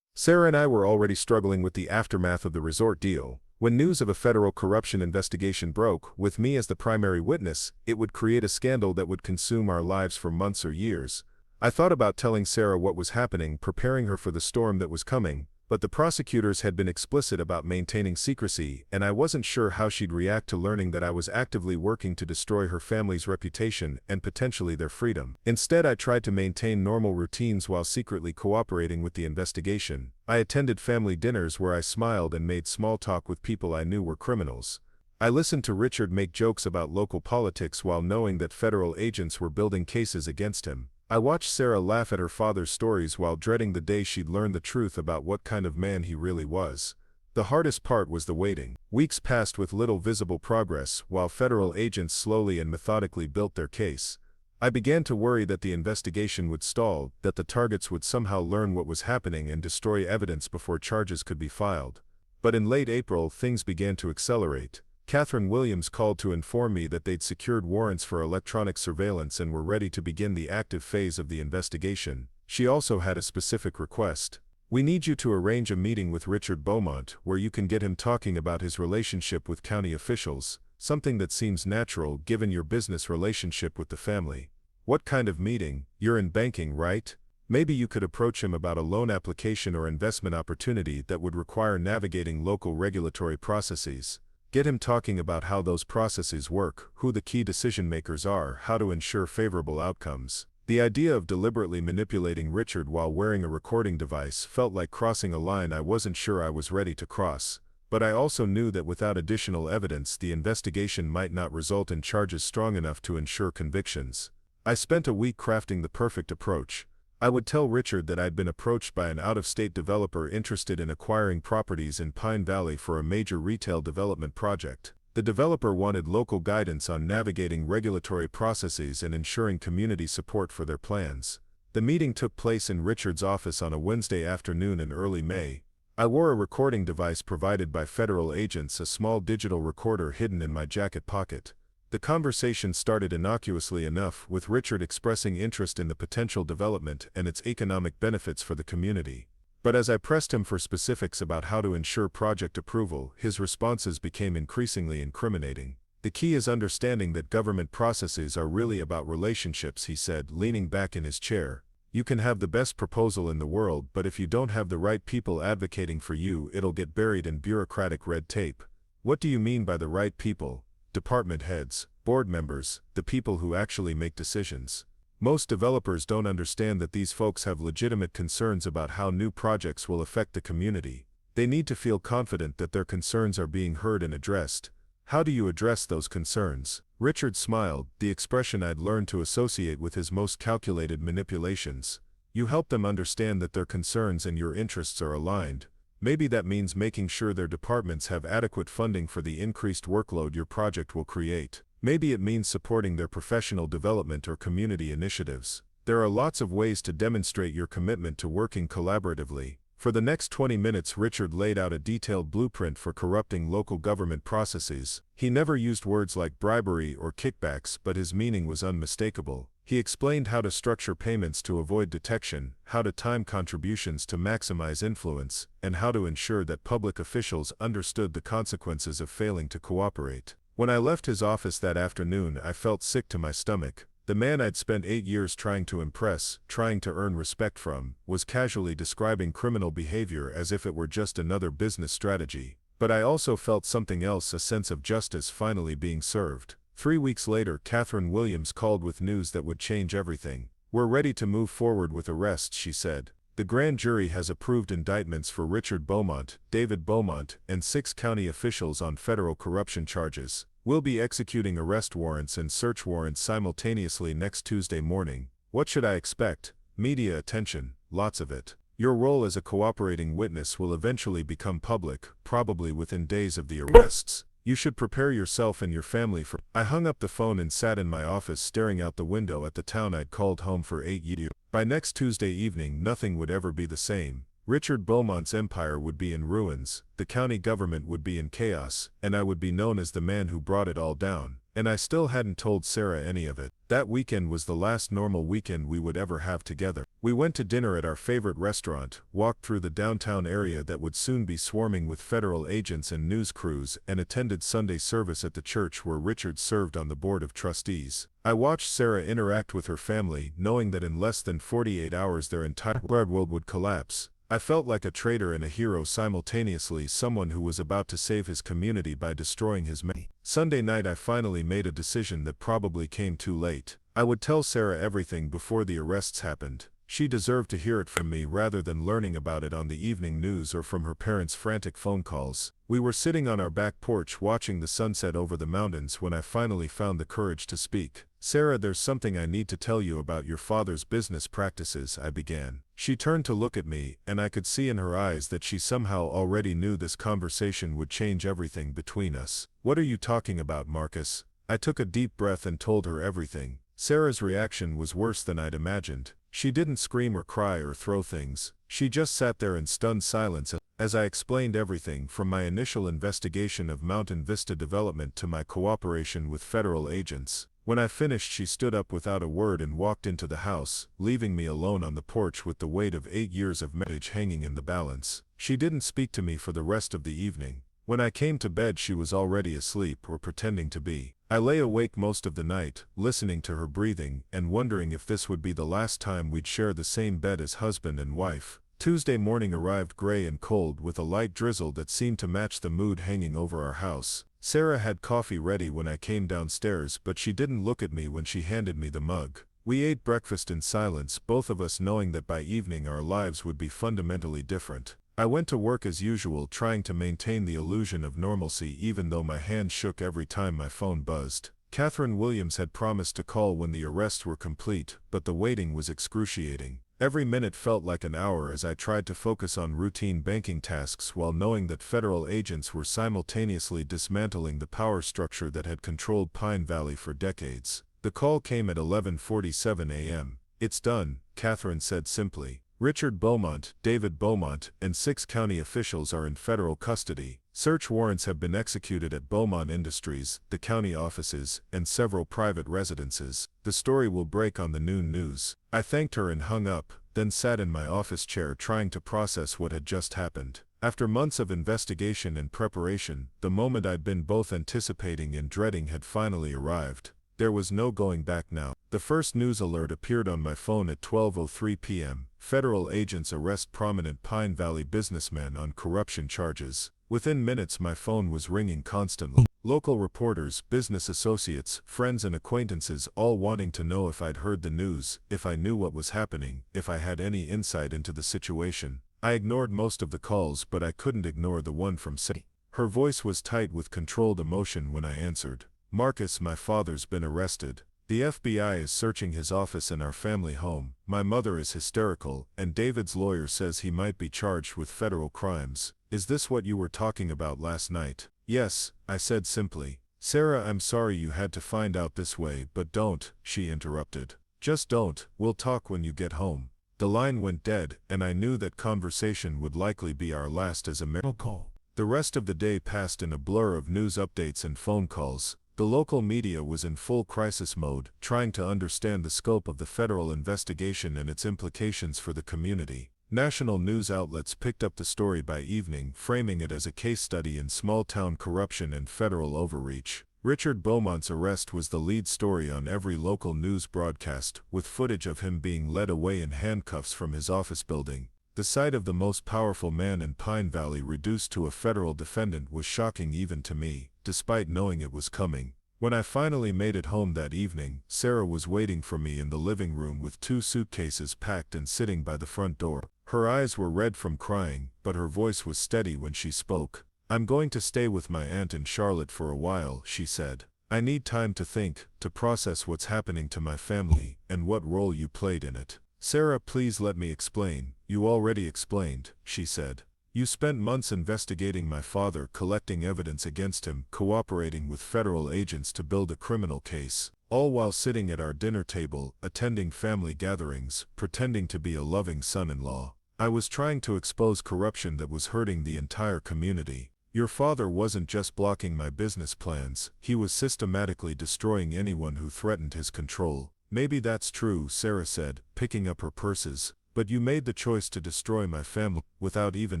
Sarah and I were already struggling with the aftermath of the resort deal. When news of a federal corruption investigation broke, with me as the primary witness, it would create a scandal that would consume our lives for months or years. I thought about telling Sarah what was happening, preparing her for the storm that was coming, but the prosecutors had been explicit about maintaining secrecy, and I wasn't sure how she'd react to learning that I was actively working to destroy her family's reputation and potentially their freedom. Instead, I tried to maintain normal routines while secretly cooperating with the investigation. I attended family dinners where I smiled and made small talk with people I knew were criminals. I listened to Richard make jokes about local politics while knowing that federal agents were building cases against him. I watched Sarah laugh at her father's stories while dreading the day she'd learn the truth about what kind of man he really was. The hardest part was the waiting. Weeks passed with little visible progress, while federal agents slowly and methodically built their case. I began to worry that the investigation would stall, that the targets would somehow learn what was happening and destroy evidence before charges could be filed. But in late April, things began to accelerate. Catherine Williams called to inform me that they'd secured warrants for electronic surveillance and were ready to begin the active phase of the investigation. She also had a specific request. "We need you to arrange a meeting with Richard Beaumont, where you can get him talking about his relationship with county officials, something that seems natural given your business relationship with the family." "What kind of meeting? You're in banking, right? Maybe you could approach him about a loan application or investment opportunity that would require navigating local regulatory processes. Get him talking about how those processes work, who the key decision makers are, how to ensure favorable outcomes." The idea of deliberately manipulating Richard while wearing a recording device felt like crossing a line I wasn't sure I was ready to cross. But I also knew that without additional evidence, the investigation might not result in charges strong enough to ensure convictions. I spent a week crafting the perfect approach. I would tell Richard that I'd been approached by an out-of-state developer interested in acquiring properties in Pine Valley for a major retail development project. The developer wanted local guidance on navigating regulatory processes and ensuring community support for their plans. The meeting took place in Richard's office on a Wednesday afternoon in early May. I wore a recording device provided by federal agents, a small digital recorder hidden in my jacket pocket. The conversation started innocuously enough, with Richard expressing interest in the potential development and its economic benefits for the community. But as I pressed him for specifics about how to ensure project approval, his responses became increasingly incriminating. "The key is understanding that government processes are really about relationships," he said, leaning back in his chair. "You can have the best proposal in the world, but if you don't have the right people advocating for you, it'll get buried in bureaucratic red tape." "What do you mean by the right people?" "Department heads, board members, the people who actually make decisions. Most developers don't understand that these folks have legitimate concerns about how new projects will affect the community. They need to feel confident that their concerns are being heard and addressed." "How do you address those concerns?" Richard smiled, the expression I'd learned to associate with his most calculated manipulations. "You help them understand that their concerns and your interests are aligned. Maybe that means making sure their departments have adequate funding for the increased workload your project will create. Maybe it means supporting their professional development or community initiatives. There are lots of ways to demonstrate your commitment to working collaboratively." For the next 20 minutes, Richard laid out a detailed blueprint for corrupting local government processes. He never used words like bribery or kickbacks, but his meaning was unmistakable. He explained how to structure payments to avoid detection, how to time contributions to maximize influence, and how to ensure that public officials understood the consequences of failing to cooperate. When I left his office that afternoon, I felt sick to my stomach. The man I'd spent 8 years trying to impress, trying to earn respect from, was casually describing criminal behavior as if it were just another business strategy. But I also felt something else, a sense of justice finally being served. 3 weeks later, Catherine Williams called with news that would change everything. "We're ready to move forward with arrests," she said. "The grand jury has approved indictments for Richard Beaumont, David Beaumont, and 6 county officials on federal corruption charges. We'll be executing arrest warrants and search warrants simultaneously next Tuesday morning. What should I expect? Media attention, lots of it. Your role as a cooperating witness will eventually become public, probably within days of the arrests. You should prepare yourself and your family for. I hung up the phone and sat in my office staring out the window at the town I'd called home for 8 years. By next Tuesday evening, nothing would ever be the same. Richard Beaumont's empire would be in ruins, the county government would be in chaos, and I would be known as the man who brought it all down. And I still hadn't told Sarah any of it. That weekend was the last normal weekend we would ever have together. We went to dinner at our favorite restaurant, walked through the downtown area that would soon be swarming with federal agents and news crews, and attended Sunday service at the church where Richard served on the board of trustees. I watched Sarah interact with her family, knowing that in less than 48 hours their entire world would collapse. I felt like a traitor and a hero simultaneously, someone who was about to save his community by destroying his men. Sunday night I finally made a decision that probably came too late. I would tell Sarah everything before the arrests happened. She deserved to hear it from me rather than learning about it on the evening news or from her parents' frantic phone calls. We were sitting on our back porch watching the sunset over the mountains when I finally found the courage to speak. "Sarah, there's something I need to tell you about your father's business practices," I began. She turned to look at me, and I could see in her eyes that she somehow already knew this conversation would change everything between us. "What are you talking about, Marcus?" I took a deep breath and told her everything. Sarah's reaction was worse than I'd imagined. She didn't scream or cry or throw things. She just sat there in stunned silence as I explained everything, from my initial investigation of Mountain Vista development to my cooperation with federal agents. When I finished, she stood up without a word and walked into the house, leaving me alone on the porch with the weight of 8 years of marriage hanging in the balance. She didn't speak to me for the rest of the evening. When I came to bed, she was already asleep, or pretending to be. I lay awake most of the night, listening to her breathing, and wondering if this would be the last time we'd share the same bed as husband and wife. Tuesday morning arrived gray and cold, with a light drizzle that seemed to match the mood hanging over our house. Sarah had coffee ready when I came downstairs, but she didn't look at me when she handed me the mug. We ate breakfast in silence, both of us knowing that by evening our lives would be fundamentally different. I went to work as usual, trying to maintain the illusion of normalcy even though my hand shook every time my phone buzzed. Catherine Williams had promised to call when the arrests were complete, but the waiting was excruciating. Every minute felt like an hour as I tried to focus on routine banking tasks while knowing that federal agents were simultaneously dismantling the power structure that had controlled Pine Valley for decades. The call came at 11:47 a.m. "It's done," Catherine said simply. "Richard Beaumont, David Beaumont, and 6 county officials are in federal custody. Search warrants have been executed at Beaumont Industries, the county offices, and several private residences. The story will break on the noon news." I thanked her and hung up, then sat in my office chair trying to process what had just happened. After months of investigation and preparation, the moment I'd been both anticipating and dreading had finally arrived. There was no going back now. The first news alert appeared on my phone at 12:03 p.m. Federal agents arrest prominent Pine Valley businessman on corruption charges. Within minutes my phone was ringing constantly. Local reporters, business associates, friends and acquaintances all wanting to know if I'd heard the news, if I knew what was happening, if I had any insight into the situation. I ignored most of the calls, but I couldn't ignore the one from Sadie. Her voice was tight with controlled emotion when I answered. "Marcus, my father's been arrested. The FBI is searching his office and our family home. My mother is hysterical, and David's lawyer says he might be charged with federal crimes. Is this what you were talking about last night?" "Yes," I said simply. "Sarah, I'm sorry you had to find out this way, but don't," she interrupted. "Just don't. We'll talk when you get home." The line went dead, and I knew that conversation would likely be our last as a marital call. The rest of the day passed in a blur of news updates and phone calls. The local media was in full crisis mode, trying to understand the scope of the federal investigation and its implications for the community. National news outlets picked up the story by evening, framing it as a case study in small-town corruption and federal overreach. Richard Beaumont's arrest was the lead story on every local news broadcast, with footage of him being led away in handcuffs from his office building. The sight of the most powerful man in Pine Valley reduced to a federal defendant was shocking even to me, despite knowing it was coming. When I finally made it home that evening, Sarah was waiting for me in the living room with 2 suitcases packed and sitting by the front door. Her eyes were red from crying, but her voice was steady when she spoke. "I'm going to stay with my aunt in Charlotte for a while," she said. "I need time to think, to process what's happening to my family, and what role you played in it." "Sarah, please let me explain." "You already explained," she said. You spent months investigating my father, collecting evidence against him, cooperating with federal agents to build a criminal case, all while sitting at our dinner table, attending family gatherings, pretending to be a loving son-in-law. I was trying to expose corruption that was hurting the entire community. Your father wasn't just blocking my business plans, he was systematically destroying anyone who threatened his control. Maybe that's true, Sarah said, picking up her purses. But you made the choice to destroy my family without even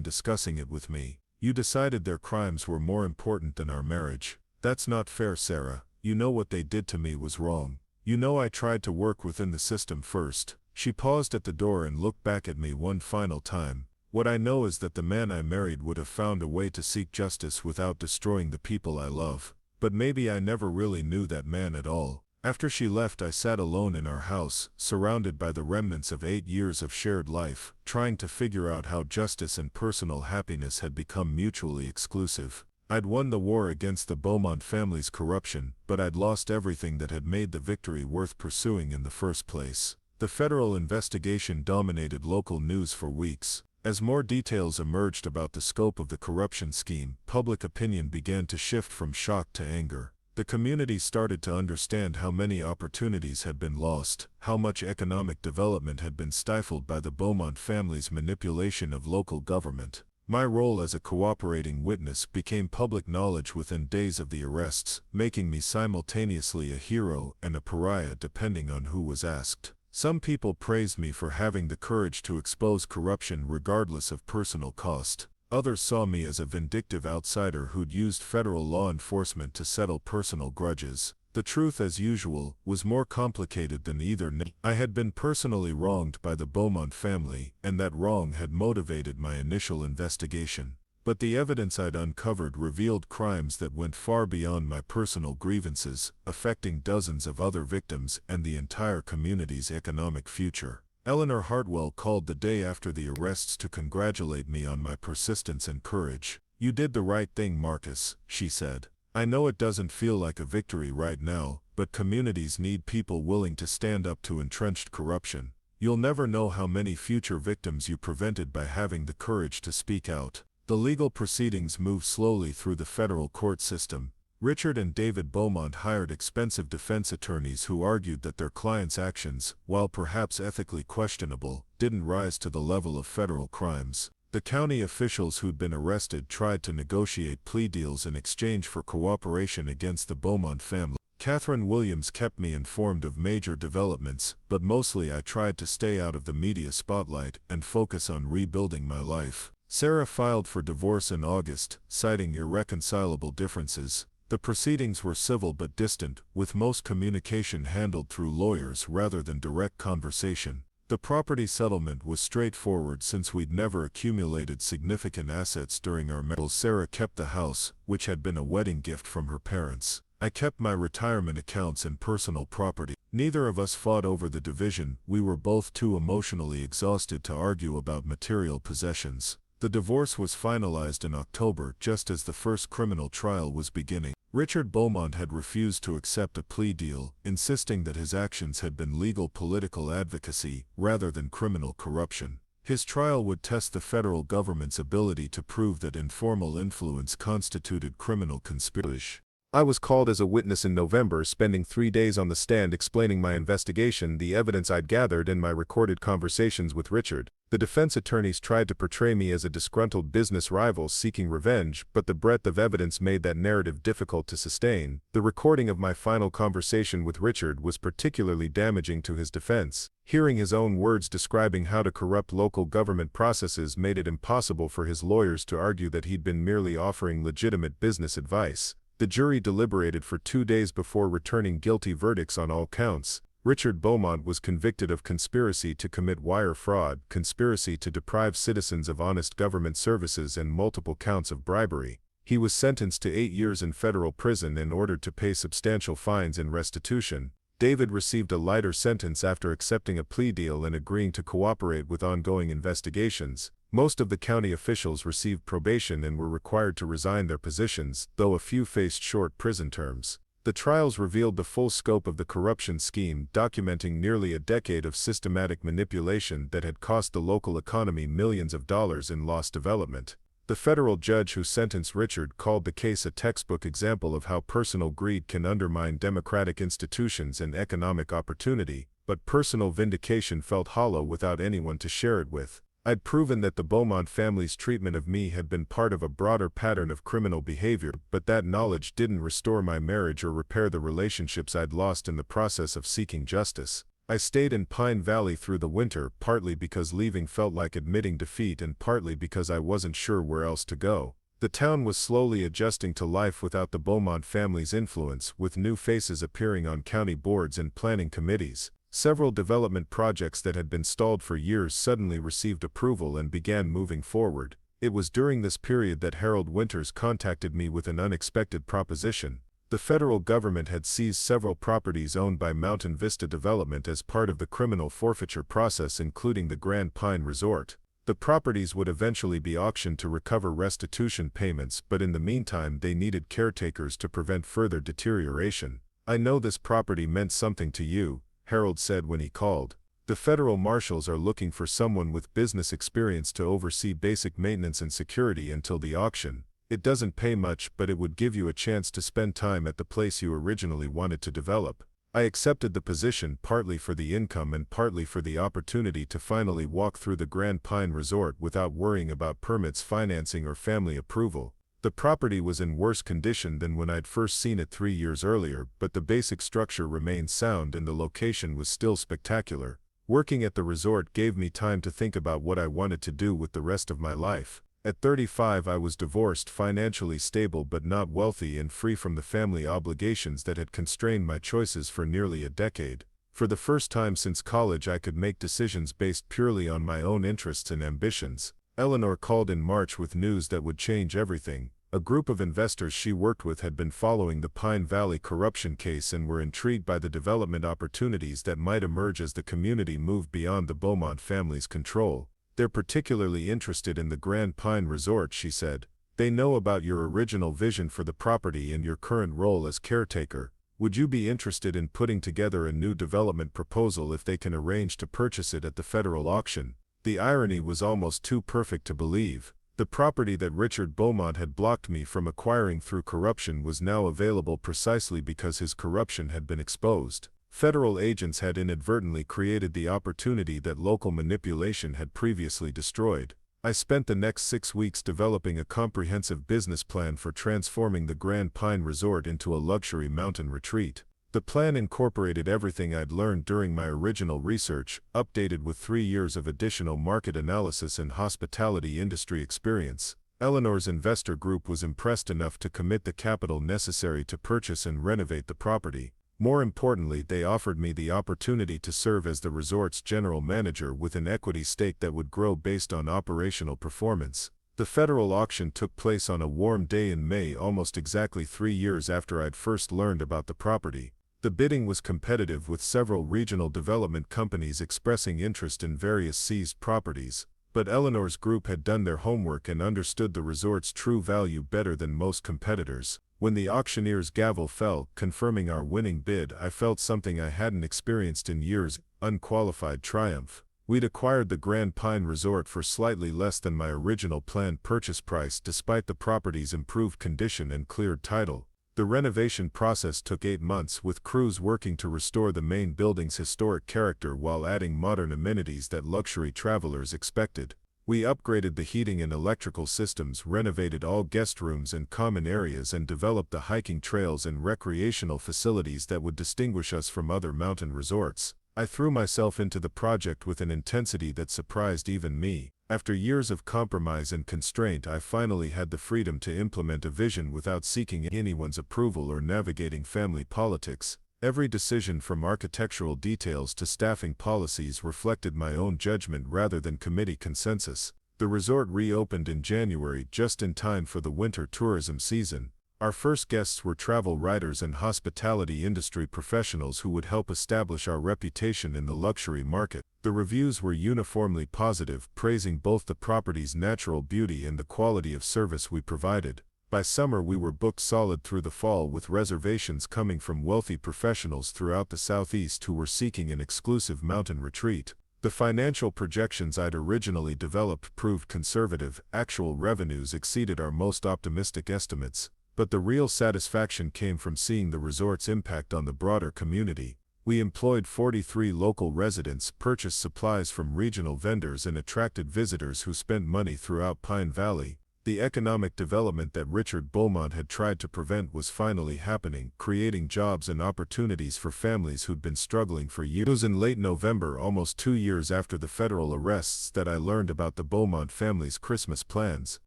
discussing it with me. You decided their crimes were more important than our marriage. That's not fair, Sarah. You know what they did to me was wrong. You know I tried to work within the system first. She paused at the door and looked back at me one final time. What I know is that the man I married would have found a way to seek justice without destroying the people I love. But maybe I never really knew that man at all. After she left, I sat alone in our house, surrounded by the remnants of 8 years of shared life, trying to figure out how justice and personal happiness had become mutually exclusive. I'd won the war against the Beaumont family's corruption, but I'd lost everything that had made the victory worth pursuing in the first place. The federal investigation dominated local news for weeks. As more details emerged about the scope of the corruption scheme, public opinion began to shift from shock to anger. The community started to understand how many opportunities had been lost, how much economic development had been stifled by the Beaumont family's manipulation of local government. My role as a cooperating witness became public knowledge within days of the arrests, making me simultaneously a hero and a pariah depending on who was asked. Some people praised me for having the courage to expose corruption regardless of personal cost. Others saw me as a vindictive outsider who'd used federal law enforcement to settle personal grudges. The truth, as usual, was more complicated than either. I had been personally wronged by the Beaumont family, and that wrong had motivated my initial investigation. But the evidence I'd uncovered revealed crimes that went far beyond my personal grievances, affecting dozens of other victims and the entire community's economic future. Eleanor Hartwell called the day after the arrests to congratulate me on my persistence and courage. "You did the right thing, Marcus," she said. "I know it doesn't feel like a victory right now, but communities need people willing to stand up to entrenched corruption. You'll never know how many future victims you prevented by having the courage to speak out." The legal proceedings moved slowly through the federal court system. Richard and David Beaumont hired expensive defense attorneys who argued that their clients' actions, while perhaps ethically questionable, didn't rise to the level of federal crimes. The county officials who'd been arrested tried to negotiate plea deals in exchange for cooperation against the Beaumont family. Catherine Williams kept me informed of major developments, but mostly I tried to stay out of the media spotlight and focus on rebuilding my life. Sarah filed for divorce in August, citing irreconcilable differences. The proceedings were civil but distant, with most communication handled through lawyers rather than direct conversation. The property settlement was straightforward since we'd never accumulated significant assets during our marriage. Sarah kept the house, which had been a wedding gift from her parents. I kept my retirement accounts and personal property. Neither of us fought over the division. We were both too emotionally exhausted to argue about material possessions. The divorce was finalized in October, just as the first criminal trial was beginning. Richard Beaumont had refused to accept a plea deal, insisting that his actions had been legal political advocacy rather than criminal corruption. His trial would test the federal government's ability to prove that informal influence constituted criminal conspiracy. I was called as a witness in November, spending 3 days on the stand explaining my investigation, the evidence I'd gathered, and my recorded conversations with Richard. The defense attorneys tried to portray me as a disgruntled business rival seeking revenge, but the breadth of evidence made that narrative difficult to sustain. The recording of my final conversation with Richard was particularly damaging to his defense. Hearing his own words describing how to corrupt local government processes made it impossible for his lawyers to argue that he'd been merely offering legitimate business advice. The jury deliberated for 2 days before returning guilty verdicts on all counts. Richard Beaumont was convicted of conspiracy to commit wire fraud, conspiracy to deprive citizens of honest government services, and multiple counts of bribery. He was sentenced to 8 years in federal prison and ordered to pay substantial fines and restitution. David received a lighter sentence after accepting a plea deal and agreeing to cooperate with ongoing investigations. Most of the county officials received probation and were required to resign their positions, though a few faced short prison terms. The trials revealed the full scope of the corruption scheme, documenting nearly a decade of systematic manipulation that had cost the local economy millions of dollars in lost development. The federal judge who sentenced Richard called the case a textbook example of how personal greed can undermine democratic institutions and economic opportunity, but personal vindication felt hollow without anyone to share it with. I'd proven that the Beaumont family's treatment of me had been part of a broader pattern of criminal behavior, but that knowledge didn't restore my marriage or repair the relationships I'd lost in the process of seeking justice. I stayed in Pine Valley through the winter, partly because leaving felt like admitting defeat and partly because I wasn't sure where else to go. The town was slowly adjusting to life without the Beaumont family's influence, with new faces appearing on county boards and planning committees. Several development projects that had been stalled for years suddenly received approval and began moving forward. It was during this period that Harold Winters contacted me with an unexpected proposition. The federal government had seized several properties owned by Mountain Vista Development as part of the criminal forfeiture process, including the Grand Pine Resort. The properties would eventually be auctioned to recover restitution payments, but in the meantime they needed caretakers to prevent further deterioration. "I know this property meant something to you," Harold said when he called. "The federal marshals are looking for someone with business experience to oversee basic maintenance and security until the auction. It doesn't pay much, but it would give you a chance to spend time at the place you originally wanted to develop." I accepted the position partly for the income and partly for the opportunity to finally walk through the Grand Pine Resort without worrying about permits, financing, or family approval. The property was in worse condition than when I'd first seen it 3 years earlier, but the basic structure remained sound and the location was still spectacular. Working at the resort gave me time to think about what I wanted to do with the rest of my life. At 35 I was divorced, financially stable but not wealthy, and free from the family obligations that had constrained my choices for nearly a decade. For the first time since college I could make decisions based purely on my own interests and ambitions. Eleanor called in March with news that would change everything. A group of investors she worked with had been following the Pine Valley corruption case and were intrigued by the development opportunities that might emerge as the community moved beyond the Beaumont family's control. "They're particularly interested in the Grand Pine Resort," she said. "They know about your original vision for the property and your current role as caretaker. Would you be interested in putting together a new development proposal if they can arrange to purchase it at the federal auction?" The irony was almost too perfect to believe. The property that Richard Beaumont had blocked me from acquiring through corruption was now available precisely because his corruption had been exposed. Federal agents had inadvertently created the opportunity that local manipulation had previously destroyed. I spent the next 6 weeks developing a comprehensive business plan for transforming the Grand Pine Resort into a luxury mountain retreat. The plan incorporated everything I'd learned during my original research, updated with 3 years of additional market analysis and hospitality industry experience. Eleanor's investor group was impressed enough to commit the capital necessary to purchase and renovate the property. More importantly, they offered me the opportunity to serve as the resort's general manager with an equity stake that would grow based on operational performance. The federal auction took place on a warm day in May, almost exactly 3 years after I'd first learned about the property. The bidding was competitive, with several regional development companies expressing interest in various seized properties, but Eleanor's group had done their homework and understood the resort's true value better than most competitors. When the auctioneer's gavel fell, confirming our winning bid, I felt something I hadn't experienced in years: unqualified triumph. We'd acquired the Grand Pine Resort for slightly less than my original planned purchase price, despite the property's improved condition and cleared title. The renovation process took 8 months, with crews working to restore the main building's historic character while adding modern amenities that luxury travelers expected. We upgraded the heating and electrical systems, renovated all guest rooms and common areas, and developed the hiking trails and recreational facilities that would distinguish us from other mountain resorts. I threw myself into the project with an intensity that surprised even me. After years of compromise and constraint, I finally had the freedom to implement a vision without seeking anyone's approval or navigating family politics. Every decision, from architectural details to staffing policies, reflected my own judgment rather than committee consensus. The resort reopened in January, just in time for the winter tourism season. Our first guests were travel writers and hospitality industry professionals who would help establish our reputation in the luxury market. The reviews were uniformly positive, praising both the property's natural beauty and the quality of service we provided. By summer we were booked solid through the fall, with reservations coming from wealthy professionals throughout the Southeast who were seeking an exclusive mountain retreat. The financial projections I'd originally developed proved conservative. Actual revenues exceeded our most optimistic estimates, but the real satisfaction came from seeing the resort's impact on the broader community. We employed 43 local residents, purchased supplies from regional vendors, and attracted visitors who spent money throughout Pine Valley. The economic development that Richard Beaumont had tried to prevent was finally happening, creating jobs and opportunities for families who'd been struggling for years. It was in late November, almost 2 years after the federal arrests, that I learned about the Beaumont family's Christmas plans.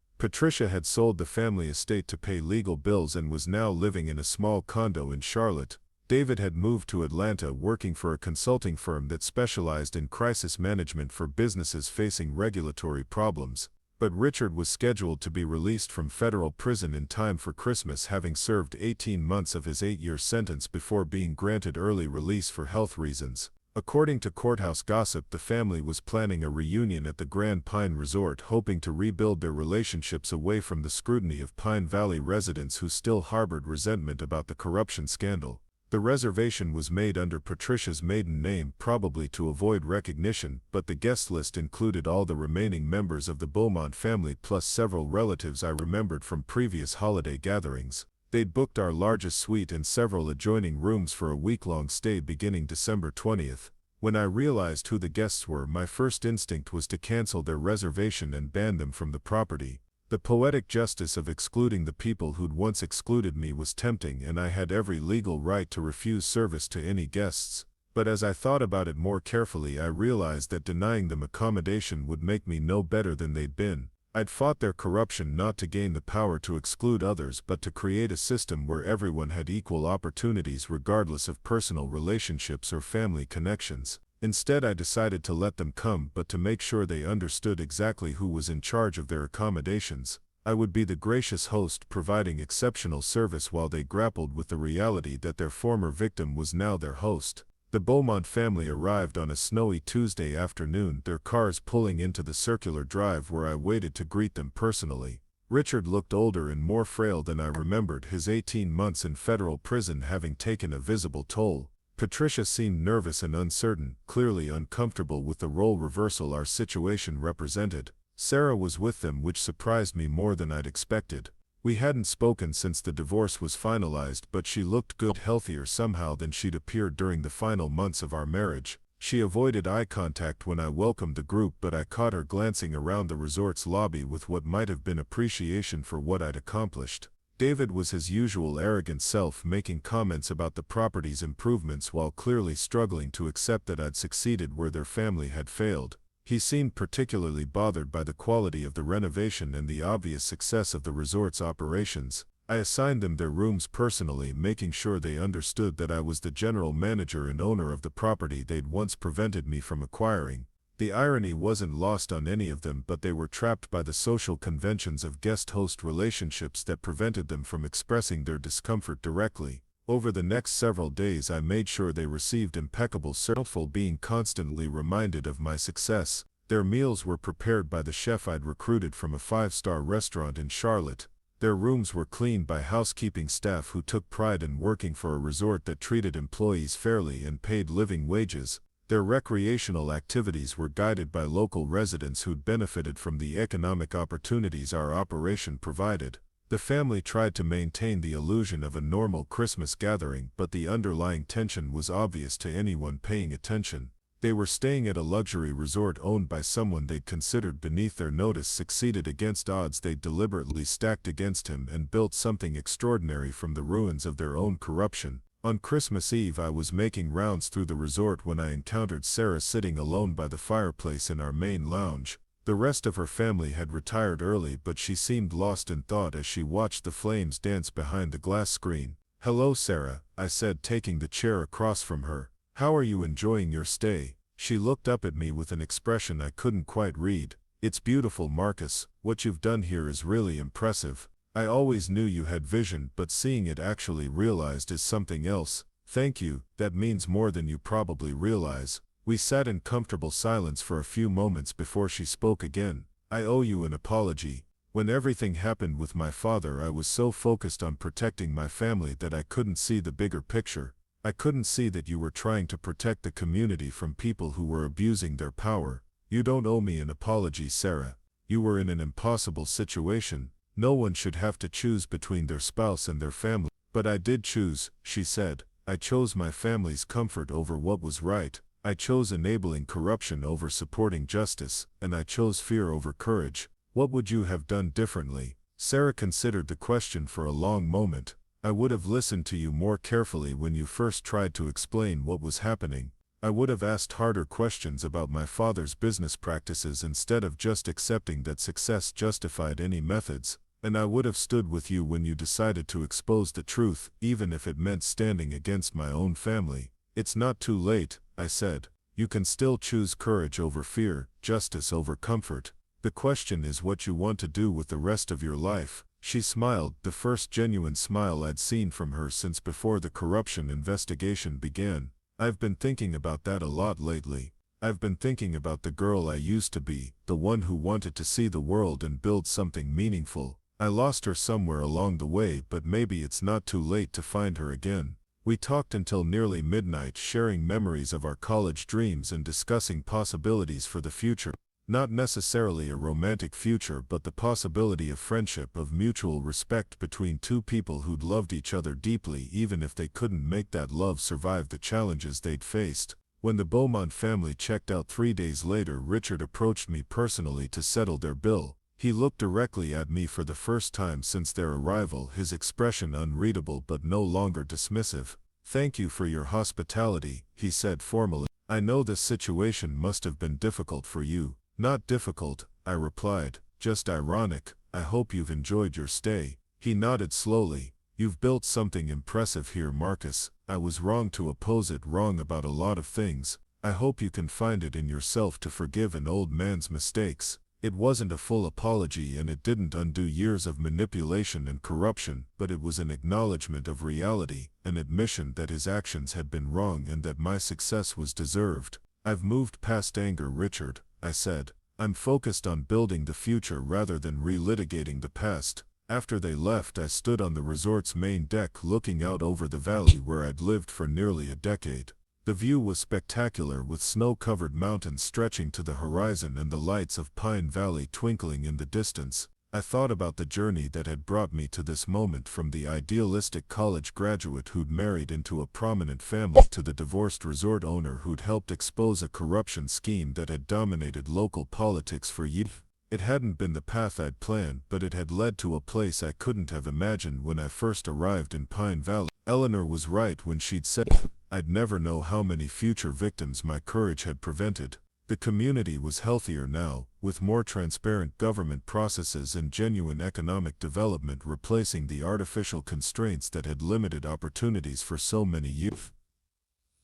Patricia had sold the family estate to pay legal bills and was now living in a small condo in Charlotte. David had moved to Atlanta, working for a consulting firm that specialized in crisis management for businesses facing regulatory problems. But Richard was scheduled to be released from federal prison in time for Christmas, having served 18 months of his 8-year sentence before being granted early release for health reasons. According to courthouse gossip, the family was planning a reunion at the Grand Pine Resort, hoping to rebuild their relationships away from the scrutiny of Pine Valley residents who still harbored resentment about the corruption scandal. The reservation was made under Patricia's maiden name, probably to avoid recognition, but the guest list included all the remaining members of the Beaumont family plus several relatives I remembered from previous holiday gatherings. They'd booked our largest suite and several adjoining rooms for a week-long stay beginning December 20th. When I realized who the guests were, my first instinct was to cancel their reservation and ban them from the property. The poetic justice of excluding the people who'd once excluded me was tempting, and I had every legal right to refuse service to any guests. But as I thought about it more carefully, I realized that denying them accommodation would make me no better than they'd been. I'd fought their corruption not to gain the power to exclude others, but to create a system where everyone had equal opportunities regardless of personal relationships or family connections. Instead, I decided to let them come, but to make sure they understood exactly who was in charge of their accommodations. I would be the gracious host, providing exceptional service while they grappled with the reality that their former victim was now their host. The Beaumont family arrived on a snowy Tuesday afternoon, their cars pulling into the circular drive where I waited to greet them personally. Richard looked older and more frail than I remembered, his 18 months in federal prison having taken a visible toll. Patricia seemed nervous and uncertain, clearly uncomfortable with the role reversal our situation represented. Sarah was with them, which surprised me more than I'd expected. We hadn't spoken since the divorce was finalized, but she looked good, healthier somehow than she'd appeared during the final months of our marriage. She avoided eye contact when I welcomed the group, but I caught her glancing around the resort's lobby with what might have been appreciation for what I'd accomplished. David was his usual arrogant self, making comments about the property's improvements while clearly struggling to accept that I'd succeeded where their family had failed. He seemed particularly bothered by the quality of the renovation and the obvious success of the resort's operations. I assigned them their rooms personally, making sure they understood that I was the general manager and owner of the property they'd once prevented me from acquiring. The irony wasn't lost on any of them, but they were trapped by the social conventions of guest-host relationships that prevented them from expressing their discomfort directly. Over the next several days, I made sure they received impeccable service, being constantly reminded of my success. Their meals were prepared by the chef I'd recruited from a 5-star restaurant in Charlotte. Their rooms were cleaned by housekeeping staff who took pride in working for a resort that treated employees fairly and paid living wages. Their recreational activities were guided by local residents who'd benefited from the economic opportunities our operation provided. The family tried to maintain the illusion of a normal Christmas gathering, but the underlying tension was obvious to anyone paying attention. They were staying at a luxury resort owned by someone they'd considered beneath their notice, succeeded against odds they'd deliberately stacked against him, and built something extraordinary from the ruins of their own corruption. On Christmas Eve, I was making rounds through the resort when I encountered Sarah sitting alone by the fireplace in our main lounge. The rest of her family had retired early, but she seemed lost in thought as she watched the flames dance behind the glass screen. "Hello, Sarah," I said, taking the chair across from her. "How are you enjoying your stay?" She looked up at me with an expression I couldn't quite read. "It's beautiful, Marcus. What you've done here is really impressive. I always knew you had vision, but seeing it actually realized is something else." "Thank you, that means more than you probably realize." We sat in comfortable silence for a few moments before she spoke again. "I owe you an apology. When everything happened with my father, I was so focused on protecting my family that I couldn't see the bigger picture. I couldn't see that you were trying to protect the community from people who were abusing their power. You don't owe me an apology, Sarah. You were in an impossible situation. No one should have to choose between their spouse and their family. But I did choose, she said. I chose my family's comfort over what was right. I chose enabling corruption over supporting justice, and I chose fear over courage. What would you have done differently? Sarah considered the question for a long moment. I would have listened to you more carefully when you first tried to explain what was happening. I would have asked harder questions about my father's business practices instead of just accepting that success justified any methods, and I would have stood with you when you decided to expose the truth, even if it meant standing against my own family. It's not too late, I said. You can still choose courage over fear, justice over comfort. The question is what you want to do with the rest of your life. She smiled, the first genuine smile I'd seen from her since before the corruption investigation began. I've been thinking about that a lot lately. I've been thinking about the girl I used to be, the one who wanted to see the world and build something meaningful. I lost her somewhere along the way, but maybe it's not too late to find her again. We talked until nearly midnight, sharing memories of our college dreams and discussing possibilities for the future. Not necessarily a romantic future, but the possibility of friendship, of mutual respect between two people who'd loved each other deeply even if they couldn't make that love survive the challenges they'd faced. When the Beaumont family checked out 3 days later, Richard approached me personally to settle their bill. He looked directly at me for the first time since their arrival, his expression unreadable but no longer dismissive. "Thank you for your hospitality," he said formally. "I know this situation must have been difficult for you." "Not difficult," I replied, "just ironic. I hope you've enjoyed your stay." He nodded slowly. "You've built something impressive here, Marcus. I was wrong to oppose it, wrong about a lot of things. I hope you can find it in yourself to forgive an old man's mistakes." It wasn't a full apology and it didn't undo years of manipulation and corruption, but it was an acknowledgement of reality, an admission that his actions had been wrong and that my success was deserved. "I've moved past anger, Richard," I said. "I'm focused on building the future rather than relitigating the past." After they left, I stood on the resort's main deck looking out over the valley where I'd lived for nearly a decade. The view was spectacular, with snow-covered mountains stretching to the horizon and the lights of Pine Valley twinkling in the distance. I thought about the journey that had brought me to this moment, from the idealistic college graduate who'd married into a prominent family to the divorced resort owner who'd helped expose a corruption scheme that had dominated local politics for years. It hadn't been the path I'd planned, but it had led to a place I couldn't have imagined when I first arrived in Pine Valley. Eleanor was right when she'd said I'd never know how many future victims my courage had prevented. The community was healthier now, with more transparent government processes and genuine economic development replacing the artificial constraints that had limited opportunities for so many years.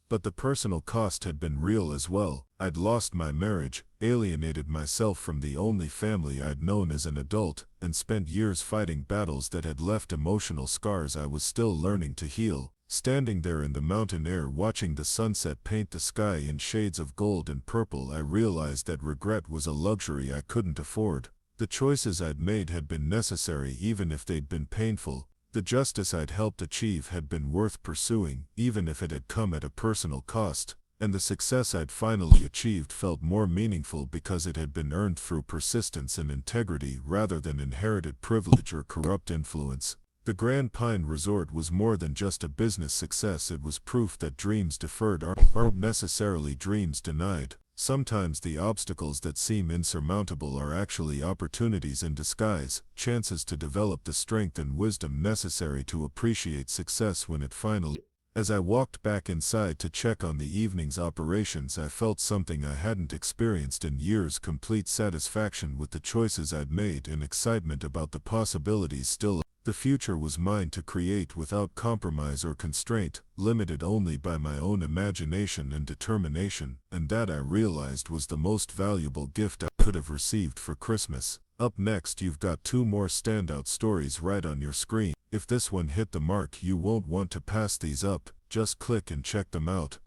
But the personal cost had been real as well. I'd lost my marriage, alienated myself from the only family I'd known as an adult, and spent years fighting battles that had left emotional scars I was still learning to heal. Standing there in the mountain air watching the sunset paint the sky in shades of gold and purple, I realized that regret was a luxury I couldn't afford. The choices I'd made had been necessary even if they'd been painful. The justice I'd helped achieve had been worth pursuing, even if it had come at a personal cost. And the success I'd finally achieved felt more meaningful because it had been earned through persistence and integrity rather than inherited privilege or corrupt influence. The Grand Pine Resort was more than just a business success. It was proof that dreams deferred aren't necessarily dreams denied. Sometimes the obstacles that seem insurmountable are actually opportunities in disguise, chances to develop the strength and wisdom necessary to appreciate success when it finally. As I walked back inside to check on the evening's operations, I felt something I hadn't experienced in years: complete satisfaction with the choices I'd made and excitement about the possibilities still. The future was mine to create without compromise or constraint, limited only by my own imagination and determination, and that I realized was the most valuable gift I could have received for Christmas. Up next, you've got 2 more standout stories right on your screen. If this one hit the mark, you won't want to pass these up. Just click and check them out.